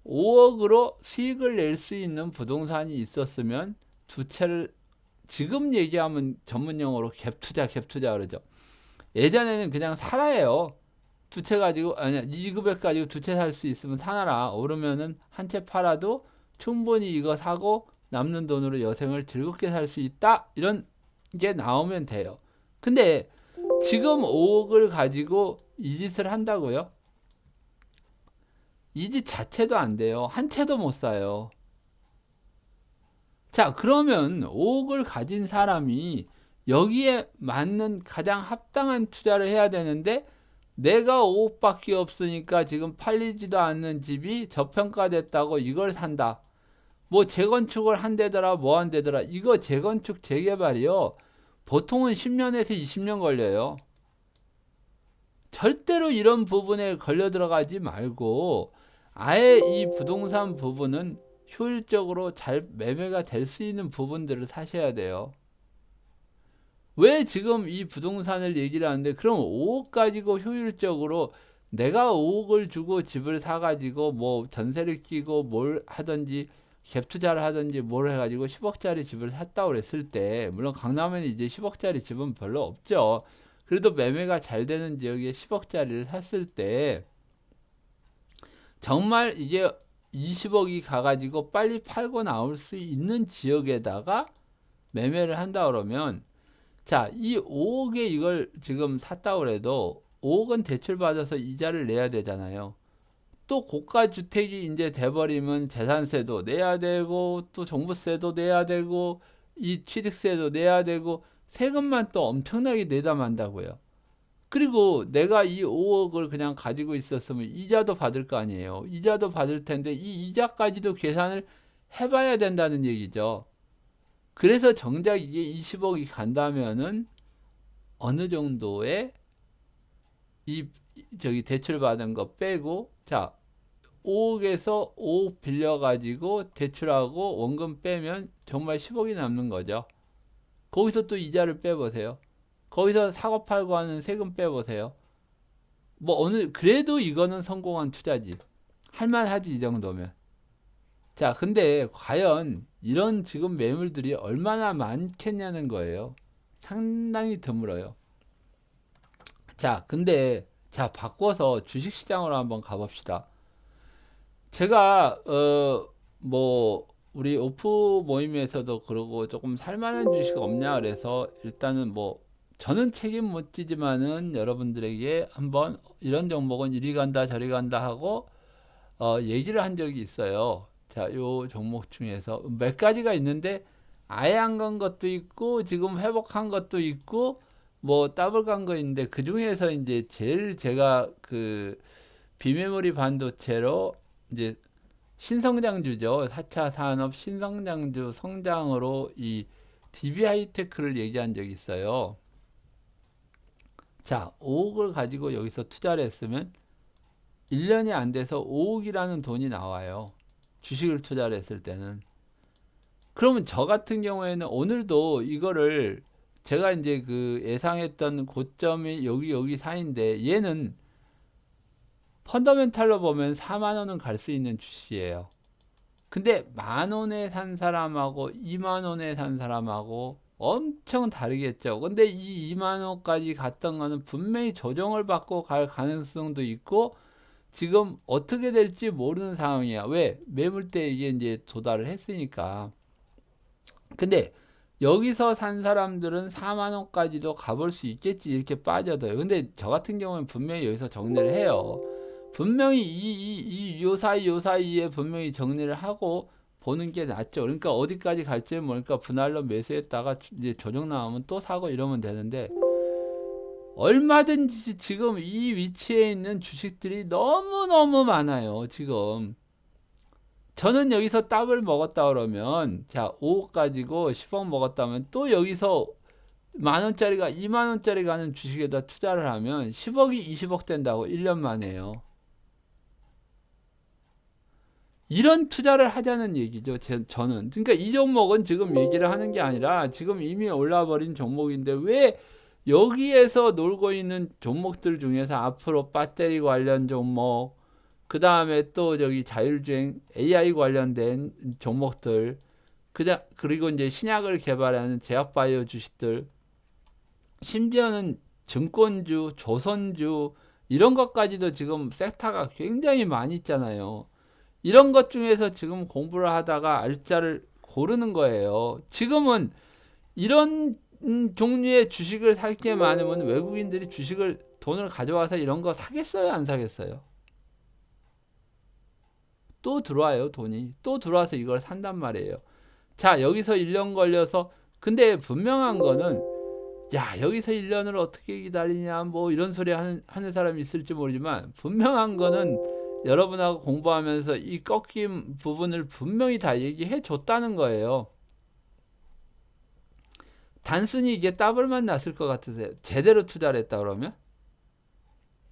5억으로 수익을 낼 수 있는 부동산이 있었으면 두 채를 지금 얘기하면 전문용어로 갭투자 그러죠. 예전에는 그냥 살아요. 두 채 가지고 아니야 2급액 가지고 두 채 살 수 있으면 사놔라. 오르면은 한 채 팔아도 충분히 이거 사고 남는 돈으로 여생을 즐겁게 살 수 있다. 이런 게 나오면 돼요. 근데 지금 5억을 가지고 이 짓을 한다고요? 이 짓 자체도 안 돼요. 한 채도 못 사요. 자, 그러면 5억을 가진 사람이 여기에 맞는 가장 합당한 투자를 해야 되는데 내가 5억밖에 없으니까 지금 팔리지도 않는 집이 저평가됐다고 이걸 산다. 뭐 재건축을 한대더라 뭐 한대더라. 이거 재건축 재개발이요. 보통은 10년에서 20년 걸려요. 절대로 이런 부분에 걸려 들어가지 말고 아예 이 부동산 부분은 효율적으로 잘 매매가 될 수 있는 부분들을 사셔야 돼요. 왜 지금 이 부동산을 얘기를 하는데 그럼 5억 가지고 효율적으로 내가 5억을 주고 집을 사가지고 뭐 전세를 끼고 뭘 하든지 갭 투자를 하든지 뭘 해가지고 10억짜리 집을 샀다고 그랬을 때 물론 강남에는 이제 10억짜리 집은 별로 없죠. 그래도 매매가 잘 되는 지역에 10억짜리를 샀을 때 정말 이게 20억이 가가지고 빨리 팔고 나올 수 있는 지역에다가 매매를 한다 그러면 자, 이 5억에 이걸 지금 샀다고 해도 5억은 대출받아서 이자를 내야 되잖아요. 또 고가 주택이 이제 돼버리면 재산세도 내야 되고 또 종부세도 내야 되고 이 취득세도 내야 되고 세금만 또 엄청나게 내다 만다고요. 그리고 내가 이 5억을 그냥 가지고 있었으면 이자도 받을 거 아니에요. 이자도 받을 텐데 이 이자까지도 계산을 해봐야 된다는 얘기죠. 그래서 정작 이게 20억이 간다면은 어느 정도의 이 저기 대출 받은 거 빼고 자 5억에서 5억 빌려가지고 대출하고 원금 빼면 정말 10억이 남는 거죠. 거기서 또 이자를 빼보세요. 거기서 사고 팔고 하는 세금 빼보세요. 뭐 어느 그래도 이거는 성공한 투자지. 할만하지 이 정도면. 자, 근데 과연 이런 지금 매물들이 얼마나 많겠냐는 거예요. 상당히 드물어요. 자, 근데 자 바꿔서 주식시장으로 한번 가봅시다. 제가 뭐 우리 오프 모임에서도 그러고 조금 살만한 주식 없냐 그래서 일단은 뭐 저는 책임 못 지지만은 여러분들에게 한번 이런 종목은 이리 간다 저리 간다 하고 얘기를 한 적이 있어요. 자, 요 종목 중에서 몇 가지가 있는데 아예 안 간 것도 있고 지금 회복한 것도 있고 뭐 더블 간 거 있는데 그 중에서 이제 제일 제가 그 비메모리 반도체로 이제 신성장주죠. 4차 산업 신성장주 성장으로 이 DB 하이테크를 얘기한 적이 있어요. 자, 5억을 가지고 여기서 투자를 했으면 1년이 안 돼서 5억이라는 돈이 나와요. 주식을 투자를 했을 때는. 그러면 저 같은 경우에는 오늘도 이거를 제가 이제 그 예상했던 고점이 여기 사이인데 얘는 펀더멘탈로 보면 4만 원은 갈 수 있는 주식이에요. 근데 만 원에 산 사람하고 2만 원에 산 사람하고 엄청 다르겠죠. 근데 이 2만 원까지 갔던 거는 분명히 조정을 받고 갈 가능성도 있고 지금 어떻게 될지 모르는 상황이야. 왜? 매물대 이게 이제 도달을 했으니까. 근데 여기서 산 사람들은 4만 원까지도 가볼 수 있겠지 이렇게 빠져도요. 근데 저 같은 경우는 분명히 여기서 정리를 해요. 분명히 요 사이에 분명히 정리를 하고 보는 게 낫죠. 그러니까 어디까지 갈지 모르니까 분할로 매수했다가 이제 조정 나오면 또 사고 이러면 되는데 얼마든지 지금 이 위치에 있는 주식들이 너무너무 많아요. 지금 저는 여기서 더블 먹었다 그러면 자 5억 가지고 10억 먹었다면 또 여기서 만 원짜리가 2만 원짜리 가는 주식에다 투자를 하면 10억이 20억 된다고 1년 만에요. 이런 투자를 하자는 얘기죠. 저는. 그러니까 이 종목은 지금 얘기를 하는 게 아니라 지금 이미 올라버린 종목인데 왜 여기에서 놀고 있는 종목들 중에서 앞으로 배터리 관련 종목, 그 다음에 또 저기 자율주행 AI 관련된 종목들, 그리고 이제 신약을 개발하는 제약바이오 주식들, 심지어는 증권주, 조선주, 이런 것까지도 지금 섹터가 굉장히 많이 있잖아요. 이런 것 중에서 지금 공부를 하다가 알짜를 고르는 거예요. 지금은 이런 종류의 주식을 살 게 많으면 외국인들이 주식을 돈을 가져와서 이런 거 사겠어요, 안 사겠어요? 또 들어와요, 돈이. 또 들어와서 이걸 산단 말이에요. 자, 여기서 1년 걸려서 근데 분명한 거는 야, 여기서 1년을 어떻게 기다리냐 뭐 이런 소리 하는 사람이 있을지 모르지만 분명한 거는 여러분하고 공부하면서 이 꺾인 부분을 분명히 다 얘기해 줬다는 거예요. 단순히 이게 더블만 났을 것 같으세요? 제대로 투자를 했다 그러면?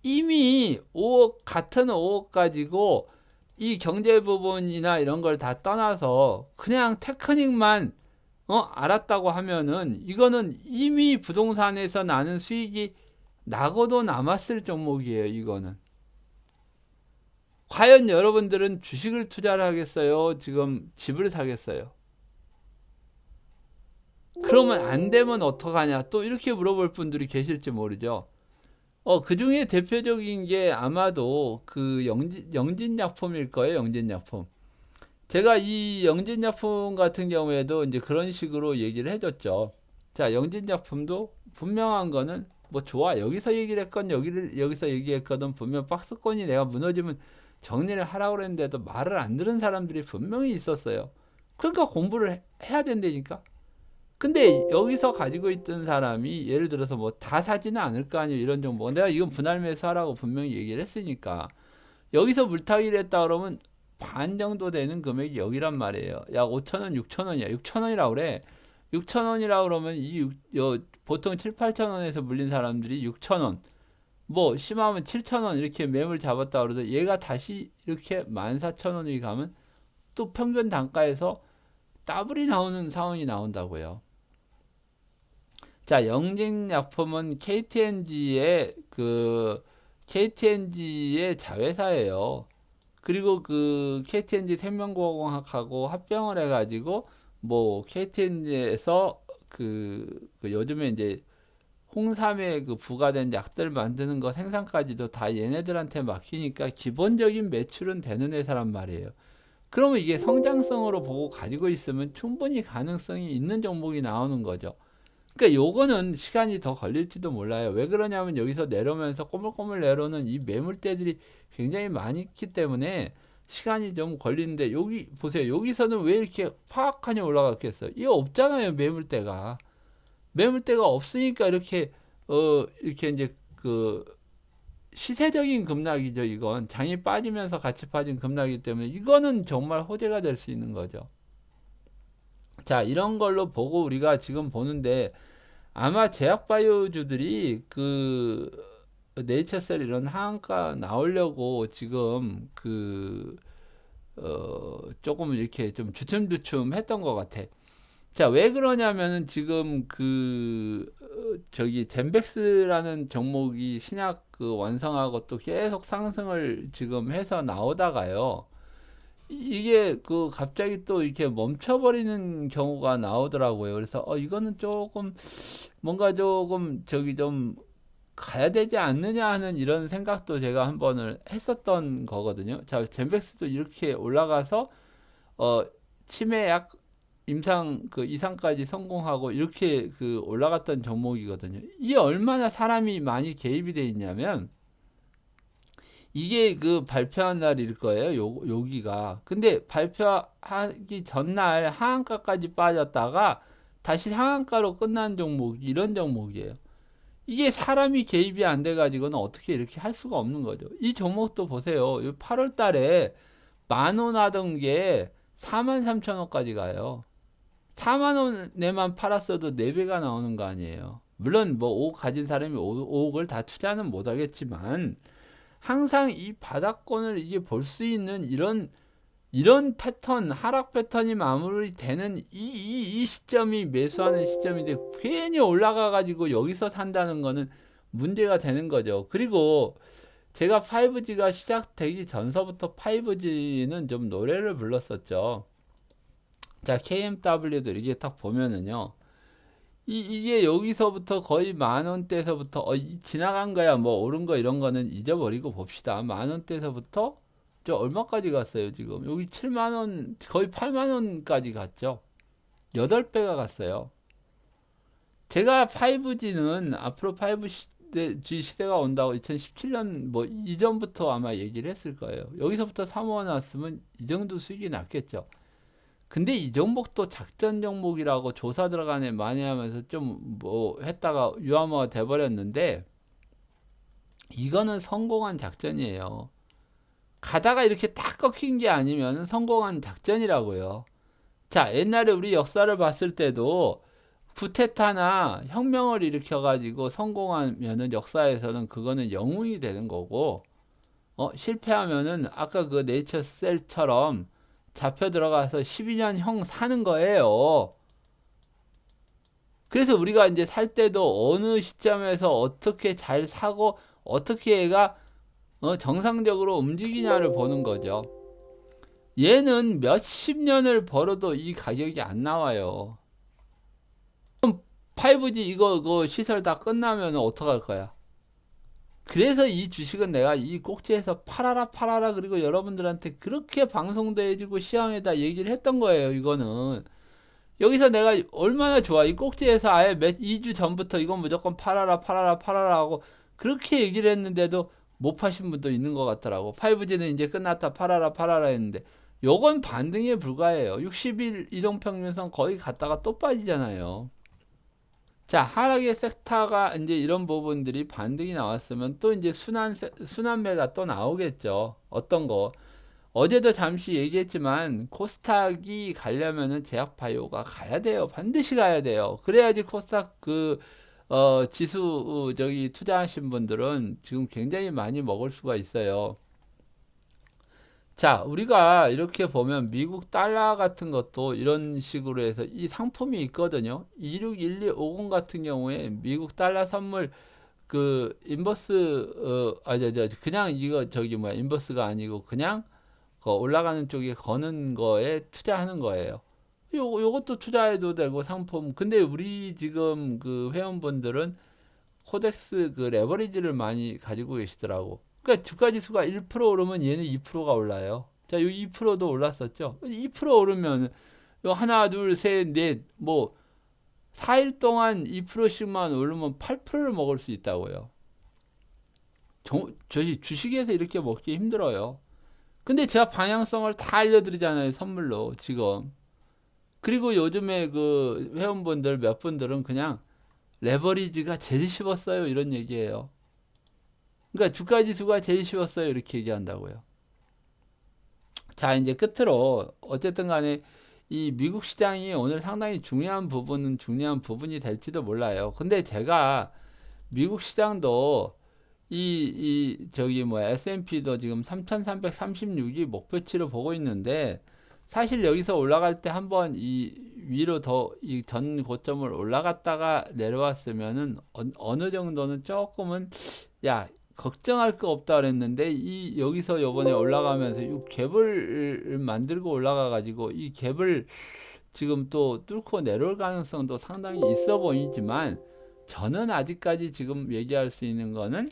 이미 5억, 같은 5억 가지고 이 경제 부분이나 이런 걸 다 떠나서 그냥 테크닉만 알았다고 하면은 이거는 이미 부동산에서 나는 수익이 나고도 남았을 종목이에요, 이거는. 과연 여러분들은 주식을 투자를 하겠어요? 지금 집을 사겠어요? 그러면 안 되면 어떡하냐? 또 이렇게 물어볼 분들이 계실지 모르죠. 그 중에 대표적인 게 아마도 그 영진약품일 거예요, 영진약품. 제가 이 영진약품 같은 경우에도 이제 그런 식으로 얘기를 해줬죠. 자, 영진약품도 분명한 거는 뭐 좋아. 여기서 얘기를 했건 여기서 얘기했거든. 분명 박스권이 내가 무너지면 정리를 하라고 그랬는데도 말을 안 들은 사람들이 분명히 있었어요. 그러니까 공부를 해야 된다니까. 근데 여기서 가지고 있던 사람이 예를 들어서 뭐 다 사지는 않을 거 아니에요. 이런 정보. 내가 이건 분할 매수하라고 분명히 얘기를 했으니까. 여기서 물타기를 했다 그러면 반 정도 되는 금액이 여기란 말이에요. 약 5천원, 6천원이야. 6천원이라고 그래. 6천원이라고 그러면 보통 7, 8천원에서 물린 사람들이 6천원. 뭐 심하면 7천원 이렇게 매물 잡았다 그러도 얘가 다시 이렇게 14,000원이 가면 또 평균 단가에서 더블이 나오는 상황이 나온다고요. 자, 영진약품은 KTNG의 자회사예요. 그리고 그 KTNG 생명공학하고 합병을 해가지고 뭐 KTNG에서 그 요즘에 이제 홍삼에 그 부과된 약들 만드는 거 생산까지도 다 얘네들한테 맡기니까 기본적인 매출은 되는 회사란 말이에요. 그러면 이게 성장성으로 보고 가지고 있으면 충분히 가능성이 있는 종목이 나오는 거죠. 그러니까 요거는 시간이 더 걸릴지도 몰라요. 왜 그러냐면 여기서 내려오면서 꼬물꼬물 내려오는 이 매물대들이 굉장히 많이 있기 때문에 시간이 좀 걸리는데, 여기 보세요. 여기서는 왜 이렇게 파악하니 올라갔겠어요? 이거 없잖아요. 매물대가 없으니까 이렇게 이렇게 이제 그 시세적인 급락이죠. 이건 장이 빠지면서 같이 빠진 급락이기 때문에 이거는 정말 호재가 될 수 있는 거죠. 자, 이런 걸로 보고 우리가 지금 보는데, 아마 제약바이오주들이 그 네이처셀 이런 하한가 나오려고 지금 조금 이렇게 좀 주춤주춤 했던 것 같아. 자, 왜 그러냐면은 지금 저기 젠백스라는 종목이 신약 그 완성하고 또 계속 상승을 지금 해서 나오다가요. 이게 그 갑자기 또 이렇게 멈춰버리는 경우가 나오더라고요. 그래서 이거는 조금 뭔가 조금 저기 좀 가야 되지 않느냐 하는 이런 생각도 제가 한 번을 했었던 거거든요. 자, 젠백스도 이렇게 올라가서 어 치매약 이상까지 성공하고 이렇게 그 올라갔던 종목이거든요. 이 얼마나 사람이 많이 개입이 돼 있냐면, 이게 그 발표한 날일 거예요. 여기가. 근데 발표하기 전날 하한가까지 빠졌다가 다시 상한가로 끝난 종목, 이런 종목이에요. 이게 사람이 개입이 안 돼 가지고는 어떻게 이렇게 할 수가 없는 거죠. 이 종목도 보세요. 8월 달에 10,000원 하던 게 43,000원까지 가요. 4만원에만 팔았어도 4배가 나오는 거 아니에요. 물론 뭐 5억 가진 사람이 5억을 다 투자는 못 하겠지만, 항상 이 바닥권을 이게 볼 수 있는 이런 패턴, 하락 패턴이 마무리되는 이 시점이 매수하는 시점인데, 괜히 올라가 가지고 여기서 산다는 거는 문제가 되는 거죠. 그리고 제가 5G가 시작되기 전서부터 5G는 좀 노래를 불렀었죠. 자, KMW도 이게 딱 보면은요, 이게 여기서부터 거의 10,000원대에서부터 지나간 거야 뭐 오른 거 이런 거는 잊어버리고 봅시다. 10,000원대에서부터 저 얼마까지 갔어요? 지금 여기 7만원, 거의 8만원까지 갔죠. 8배가 갔어요. 제가 5G는 앞으로 5G 시대가 온다고 2017년 뭐 이전부터 아마 얘기를 했을 거예요. 여기서부터 3원 왔으면 이 정도 수익이 났겠죠. 근데 이 종목도 작전 종목이라고 조사 들어가네 많이 하면서 좀 뭐 했다가 유화무가 돼버렸는데, 이거는 성공한 작전이에요. 가다가 이렇게 딱 꺾인 게 아니면 성공한 작전이라고요. 자, 옛날에 우리 역사를 봤을 때도 쿠데타나 혁명을 일으켜가지고 성공하면은 역사에서는 그거는 영웅이 되는 거고, 실패하면은 아까 그 네이처셀처럼 잡혀 들어가서 12년 형 사는 거예요. 그래서 우리가 이제 살 때도 어느 시점에서 어떻게 잘 사고 어떻게 얘가 정상적으로 움직이냐를 보는 거죠. 얘는 몇십 년을 벌어도 이 가격이 안 나와요. 그럼 5G 이거 시설 다 끝나면 어떡할 거야? 그래서 이 주식은 내가 이 꼭지에서 팔아라 그리고 여러분들한테 그렇게 방송도 해주고 시황에다 얘기를 했던 거예요. 이거는 여기서 내가 얼마나 좋아, 이 꼭지에서 아예 2주 전부터 이건 무조건 팔아라 하고 그렇게 얘기를 했는데도 못 파신 분도 있는 것 같더라고. 5G는 이제 끝났다, 팔아라 했는데 요건 반등에 불과해요. 60일 이동평균선 거의 갔다가 또 빠지잖아요. 자, 하락의 섹터가 이제 이런 부분들이 반등이 나왔으면 또 이제 순환매가 또 나오겠죠. 어떤 거. 어제도 잠시 얘기했지만 코스닥이 가려면은 제약바이오가 가야 돼요. 반드시 가야 돼요. 그래야지 코스닥 지수 저기 투자하신 분들은 지금 굉장히 많이 먹을 수가 있어요. 자, 우리가 이렇게 보면 미국 달러 같은 것도 이런 식으로 해서 이 상품이 있거든요. 261250 같은 경우에 미국 달러 선물 그 인버스 그냥 이거 저기 뭐야 인버스가 아니고 그냥 그 올라가는 쪽에 거는 거에 투자하는 거예요. 요것도 투자해도 되고 상품. 근데 우리 지금 그 회원분들은 코덱스 그 레버리지를 많이 가지고 계시더라고. 그러니까 주가 지수가 1% 오르면 얘는 2%가 올라요. 자, 이 2%도 올랐었죠. 2% 오르면 요 하나, 둘, 셋, 넷, 뭐 4일 동안 2%씩만 오르면 8%를 먹을 수 있다고요. 저희 주식에서 이렇게 먹기 힘들어요. 근데 제가 방향성을 다 알려드리잖아요, 선물로 지금. 그리고 요즘에 그 회원분들 몇 분들은 그냥 레버리지가 제일 쉬웠어요, 이런 얘기예요. 그러니까 주가 지수가 제일 쉬웠어요, 이렇게 얘기한다고요. 자, 이제 끝으로 어쨌든 간에 이 미국 시장이 오늘 상당히 중요한 부분이 될지도 몰라요. 근데 제가 미국 시장도 저기 뭐야 S&P도 지금 3,336이 목표치로 보고 있는데, 사실 여기서 올라갈 때 한번 이 위로 더 이 전 고점을 올라갔다가 내려왔으면은 어느 정도는 조금은 야 걱정할 거 없다 그랬는데, 이 여기서 요번에 올라가면서 이 갭을 만들고 올라가 가지고 이 갭을 지금 또 뚫고 내려올 가능성도 상당히 있어 보이지만, 저는 아직까지 지금 얘기할 수 있는 거는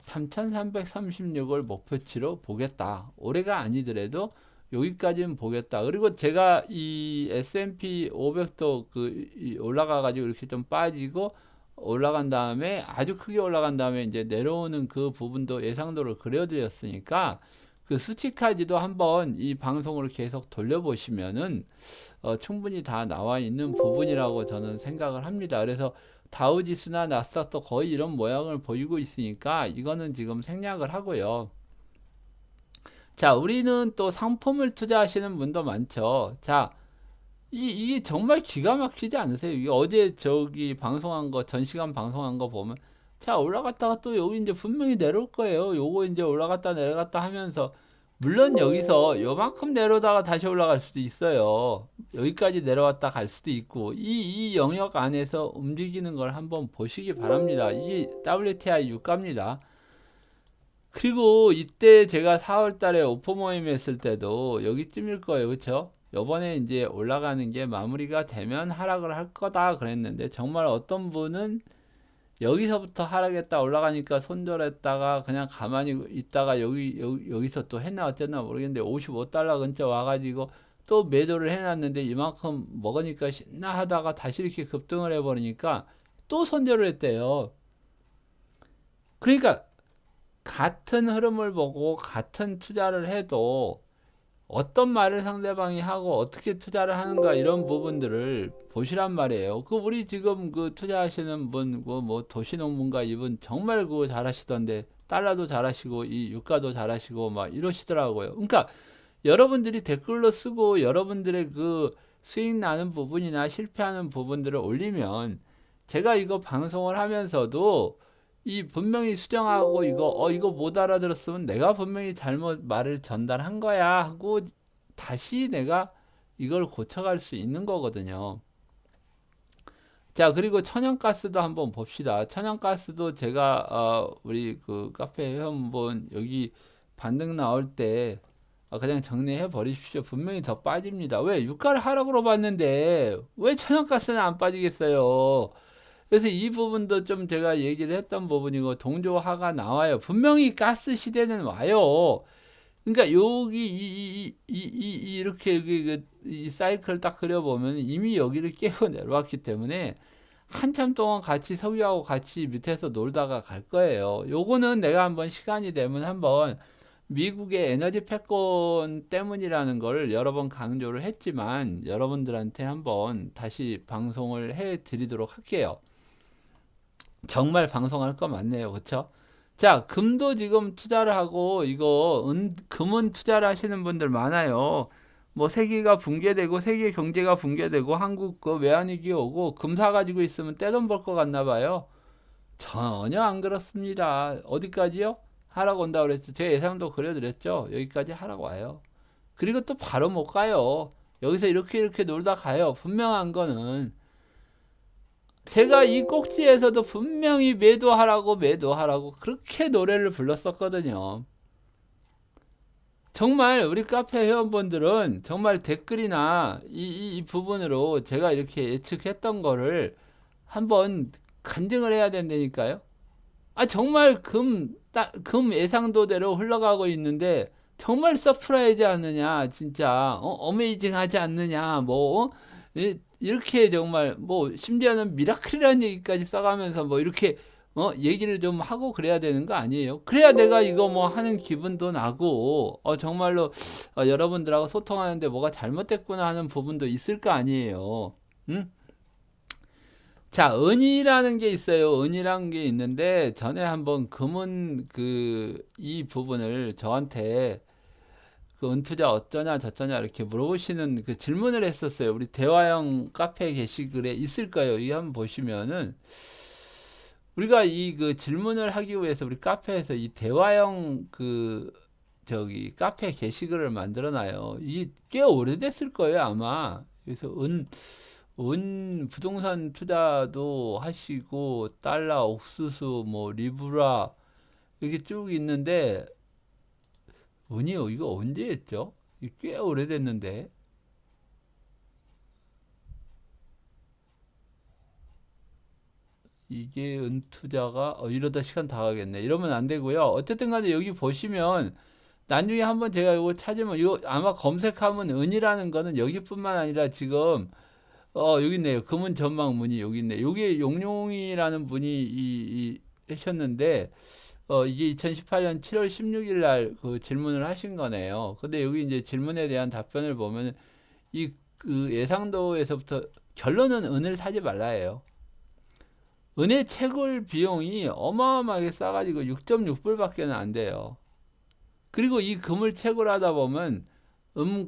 3,336을 목표치로 보겠다. 올해가 아니더라도 여기까지는 보겠다. 그리고 제가 이 S&P 500도 올라가 가지고 이렇게 좀 빠지고 올라간 다음에 아주 크게 올라간 다음에 이제 내려오는 그 부분도 예상도를 그려드렸으니까, 그 수치까지도 한번 이 방송을 계속 돌려보시면은 충분히 다 나와 있는 부분이라고 저는 생각을 합니다. 그래서 다우지수나 나스닥도 거의 이런 모양을 보이고 있으니까 이거는 지금 생략을 하고요. 자, 우리는 또 상품을 투자하시는 분도 많죠. 자, 이게 정말 기가 막히지 않으세요? 이게 어제 저기 방송한 거, 전 시간 방송한 거 보면, 자, 올라갔다가 또 여기 이제 분명히 내려올 거예요. 요거 이제 올라갔다 내려갔다 하면서, 물론 여기서 요만큼 내려다가 다시 올라갈 수도 있어요. 여기까지 내려왔다 갈 수도 있고, 이 영역 안에서 움직이는 걸 한번 보시기 바랍니다. 이 WTI 유가입니다. 그리고 이때 제가 4월 달에 오프 모임 했을 때도 여기쯤일 거예요. 그쵸? 요번에 이제 올라가는 게 마무리가 되면 하락을 할 거다 그랬는데, 정말 어떤 분은 여기서부터 하락했다 올라가니까 손절했다가 그냥 가만히 있다가 여기서 또 했나 어쨌나 모르겠는데 55달러 근처 와가지고 또 매도를 해놨는데, 이만큼 먹으니까 신나 하다가 다시 이렇게 급등을 해버리니까 또 손절을 했대요. 그러니까 같은 흐름을 보고 같은 투자를 해도 어떤 말을 상대방이 하고 어떻게 투자를 하는가, 이런 부분들을 보시란 말이에요. 우리 지금 투자하시는 분, 뭐 도시농문가 이분 정말 잘하시던데, 달러도 잘하시고 이 유가도 잘하시고 막 이러시더라고요. 그러니까 여러분들이 댓글로 쓰고 여러분들의 수익 나는 부분이나 실패하는 부분들을 올리면, 제가 이거 방송을 하면서도 이 분명히 수정하고 이거 못 알아들었으면 내가 분명히 잘못 말을 전달한 거야 하고 다시 내가 이걸 고쳐갈 수 있는 거거든요. 자, 그리고 천연가스도 한번 봅시다. 천연가스도 제가 우리 카페 회원분 여기 반등 나올 때 그냥 정리해 버리십시오. 분명히 더 빠집니다. 왜? 유가를 하락으로 봤는데 왜 천연가스는 안 빠지겠어요? 그래서 이 부분도 좀 제가 얘기를 했던 부분이고, 동조화가 나와요. 분명히 가스 시대는 와요. 그러니까 여기 이렇게 이 사이클 딱 그려보면 이미 여기를 깨고 내려왔기 때문에 한참 동안 같이 석유하고 같이 밑에서 놀다가 갈 거예요. 요거는 내가 한번 시간이 되면 한번 미국의 에너지 패권 때문이라는 걸 여러 번 강조를 했지만, 여러분들한테 한번 다시 방송을 해 드리도록 할게요. 정말 방송할 거 많네요. 그쵸? 자, 금도 지금 투자를 하고, 금은 투자를 하시는 분들 많아요. 뭐 세계가 붕괴되고 세계 경제가 붕괴되고 한국 외환위기 오고 금 사가지고 있으면 떼돈 벌 것 같나 봐요. 전혀 안 그렇습니다. 어디까지요? 하락 온다 그랬죠. 제 예상도 그려드렸죠. 여기까지 하락 와요. 그리고 또 바로 못 가요. 여기서 이렇게 놀다 가요. 분명한 거는 제가 이 꼭지에서도 분명히 매도하라고 그렇게 노래를 불렀었거든요. 정말 우리 카페 회원분들은 정말 댓글이나 이 부분으로 제가 이렇게 예측했던 거를 한번 간증을 해야 된다니까요. 아, 정말 금 예상도대로 흘러가고 있는데 정말 서프라이즈 않느냐, 진짜 어메이징 하지 않느냐, 뭐 이렇게 정말 뭐 심지어는 미라클이라는 얘기까지 써가면서 뭐 이렇게 얘기를 좀 하고 그래야 되는 거 아니에요? 그래야 내가 이거 뭐 하는 기분도 나고 정말로 여러분들하고 소통하는데 뭐가 잘못됐구나 하는 부분도 있을 거 아니에요. 응? 자, 은이라는 게 있어요. 은이라는 게 있는데 전에 한번 금은 이 부분을 저한테 그 은투자 어쩌냐 저쩌냐 이렇게 물어보시는 그 질문을 했었어요. 우리 대화형 카페 게시글에 있을 거예요. 이 한번 보시면은 우리가 이 그 질문을 하기 위해서 우리 카페에서 이 대화형 저기 카페 게시글을 만들어 놔요. 이게 꽤 오래됐을 거예요, 아마. 그래서 부동산 투자도 하시고 달러, 옥수수, 뭐 리브라 이렇게 쭉 있는데 은이요, 이거 언제 했죠? 이게 꽤 오래됐는데. 이게 은투자가 이러다 시간 다 가겠네. 이러면 안 되고요. 어쨌든 간에 여기 보시면 나중에 한번 제가 이거 찾으면 이거 아마 검색하면 은이라는 거는 여기뿐만 아니라 지금 여기 있네요. 금은 전망 문의 여기 있네. 여기 용용이라는 분이 하셨는데 이게 2018년 7월 16일 날 그 질문을 하신 거네요. 근데 여기 이제 질문에 대한 답변을 보면 그 예상도에서부터 결론은 은을 사지 말라예요. 은의 채굴 비용이 어마어마하게 싸가지고 6.6불밖에 안 돼요. 그리고 이 금을 채굴하다 보면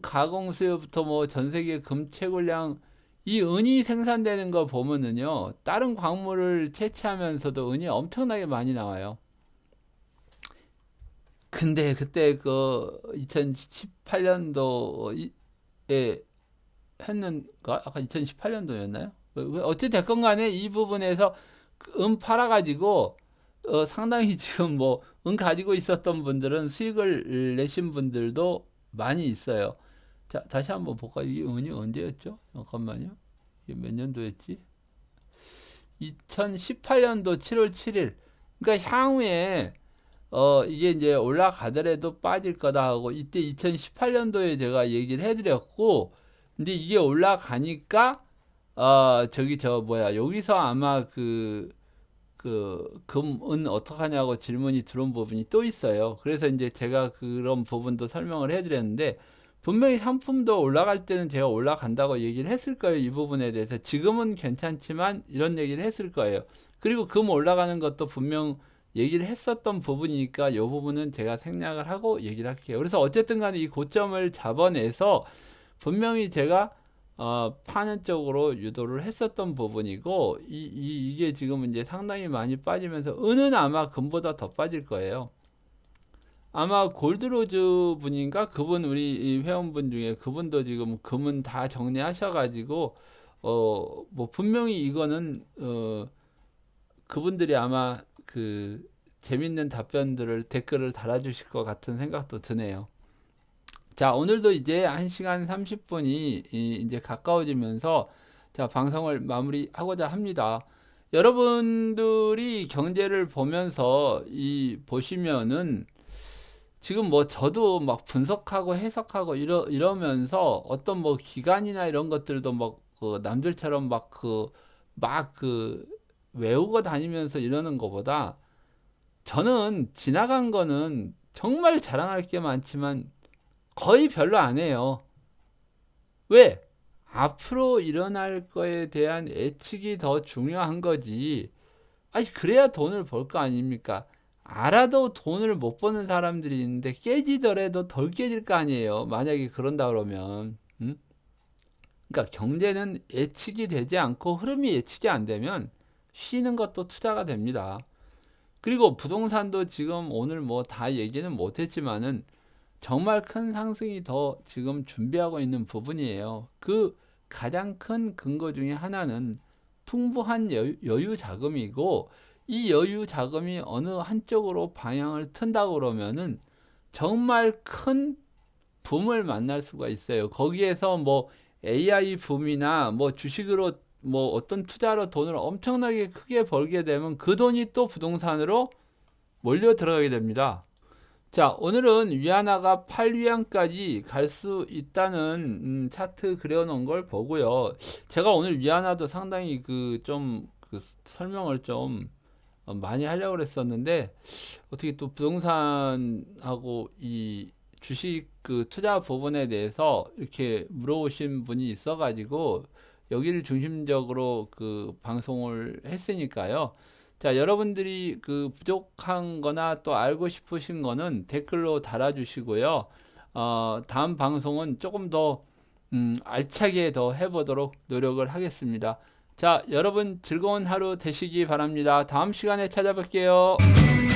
가공 수요부터 뭐 전 세계 금 채굴량 이 은이 생산되는 거 보면은요 다른 광물을 채취하면서도 은이 엄청나게 많이 나와요. 근데 그때 그 2018년도에 했는가? 아까 2018년도였나요? 어찌 됐건 간에 이 부분에서 은 팔아가지고 상당히 지금 뭐 은 가지고 있었던 분들은 수익을 내신 분들도 많이 있어요. 자, 다시 한번 볼까? 이게 은이 언제였죠? 잠깐만요. 이게 몇 년도였지? 2018년도 7월 7일. 그러니까 향후에 이게 이제 올라가더라도 빠질 거다 하고 이때 2018년도에 제가 얘기를 해드렸고 근데 이게 올라가니까 저기 저 뭐야 여기서 아마 금은 어떡하냐고 질문이 들어온 부분이 또 있어요. 그래서 이제 제가 그런 부분도 설명을 해드렸는데 분명히 상품도 올라갈 때는 제가 올라간다고 얘기를 했을 거예요. 이 부분에 대해서 지금은 괜찮지만 이런 얘기를 했을 거예요. 그리고 금 올라가는 것도 분명 얘기를 했었던 부분이니까 이 부분은 제가 생략을 하고 얘기를 할게요. 그래서 어쨌든 간에 이 고점을 잡아내서 분명히 제가 파는 쪽으로 유도를 했었던 부분이고 이게 지금 이제 상당히 많이 빠지면서 은은 아마 금보다 더 빠질 거예요. 아마 골드로즈 분인가 그분 우리 회원분 중에 그분도 지금 금은 다 정리하셔가지고 뭐 분명히 이거는 그분들이 아마 재밌는 답변들을 댓글을 달아주실 것 같은 생각도 드네요. 자, 오늘도 이제 1시간 30분이 이제 가까워지면서 자, 방송을 마무리하고자 합니다. 여러분들이 경제를 보면서 보시면은 지금 뭐 저도 막 분석하고 해석하고 이러면서 어떤 뭐 기간이나 이런 것들도 그 남들처럼 외우고 다니면서 이러는 것보다 저는 지나간 거는 정말 자랑할 게 많지만 거의 별로 안 해요. 왜? 앞으로 일어날 거에 대한 예측이 더 중요한 거지. 아니, 그래야 돈을 벌 거 아닙니까? 알아도 돈을 못 버는 사람들이 있는데 깨지더라도 덜 깨질 거 아니에요. 만약에 그런다 그러면. 응? 그러니까 경제는 예측이 되지 않고 흐름이 예측이 안 되면 쉬는 것도 투자가 됩니다. 그리고 부동산도 지금 오늘 뭐 다 얘기는 못했지만은 정말 큰 상승이 더 지금 준비하고 있는 부분이에요. 그 가장 큰 근거 중에 하나는 풍부한 여유 자금이고 이 여유 자금이 어느 한쪽으로 방향을 튼다고 그러면은 정말 큰 붐을 만날 수가 있어요. 거기에서 뭐 AI 붐이나 뭐 주식으로 뭐 어떤 투자로 돈을 엄청나게 크게 벌게 되면 그 돈이 또 부동산으로 몰려 들어가게 됩니다. 자, 오늘은 위안화가 8위안까지 갈 수 있다는 차트 그려놓은 걸 보고요. 제가 오늘 위안화도 상당히 그 설명을 좀 많이 하려고 그랬었는데 어떻게 또 부동산하고 이 주식 그 투자 부분에 대해서 이렇게 물어보신 분이 있어가지고 여기를 중심적으로 그 방송을 했으니까요. 자, 여러분들이 그 부족한 거나 또 알고 싶으신 거는 댓글로 달아주시고요. 다음 방송은 조금 더 알차게 더 해보도록 노력을 하겠습니다. 자, 여러분 즐거운 하루 되시기 바랍니다. 다음 시간에 찾아뵐게요.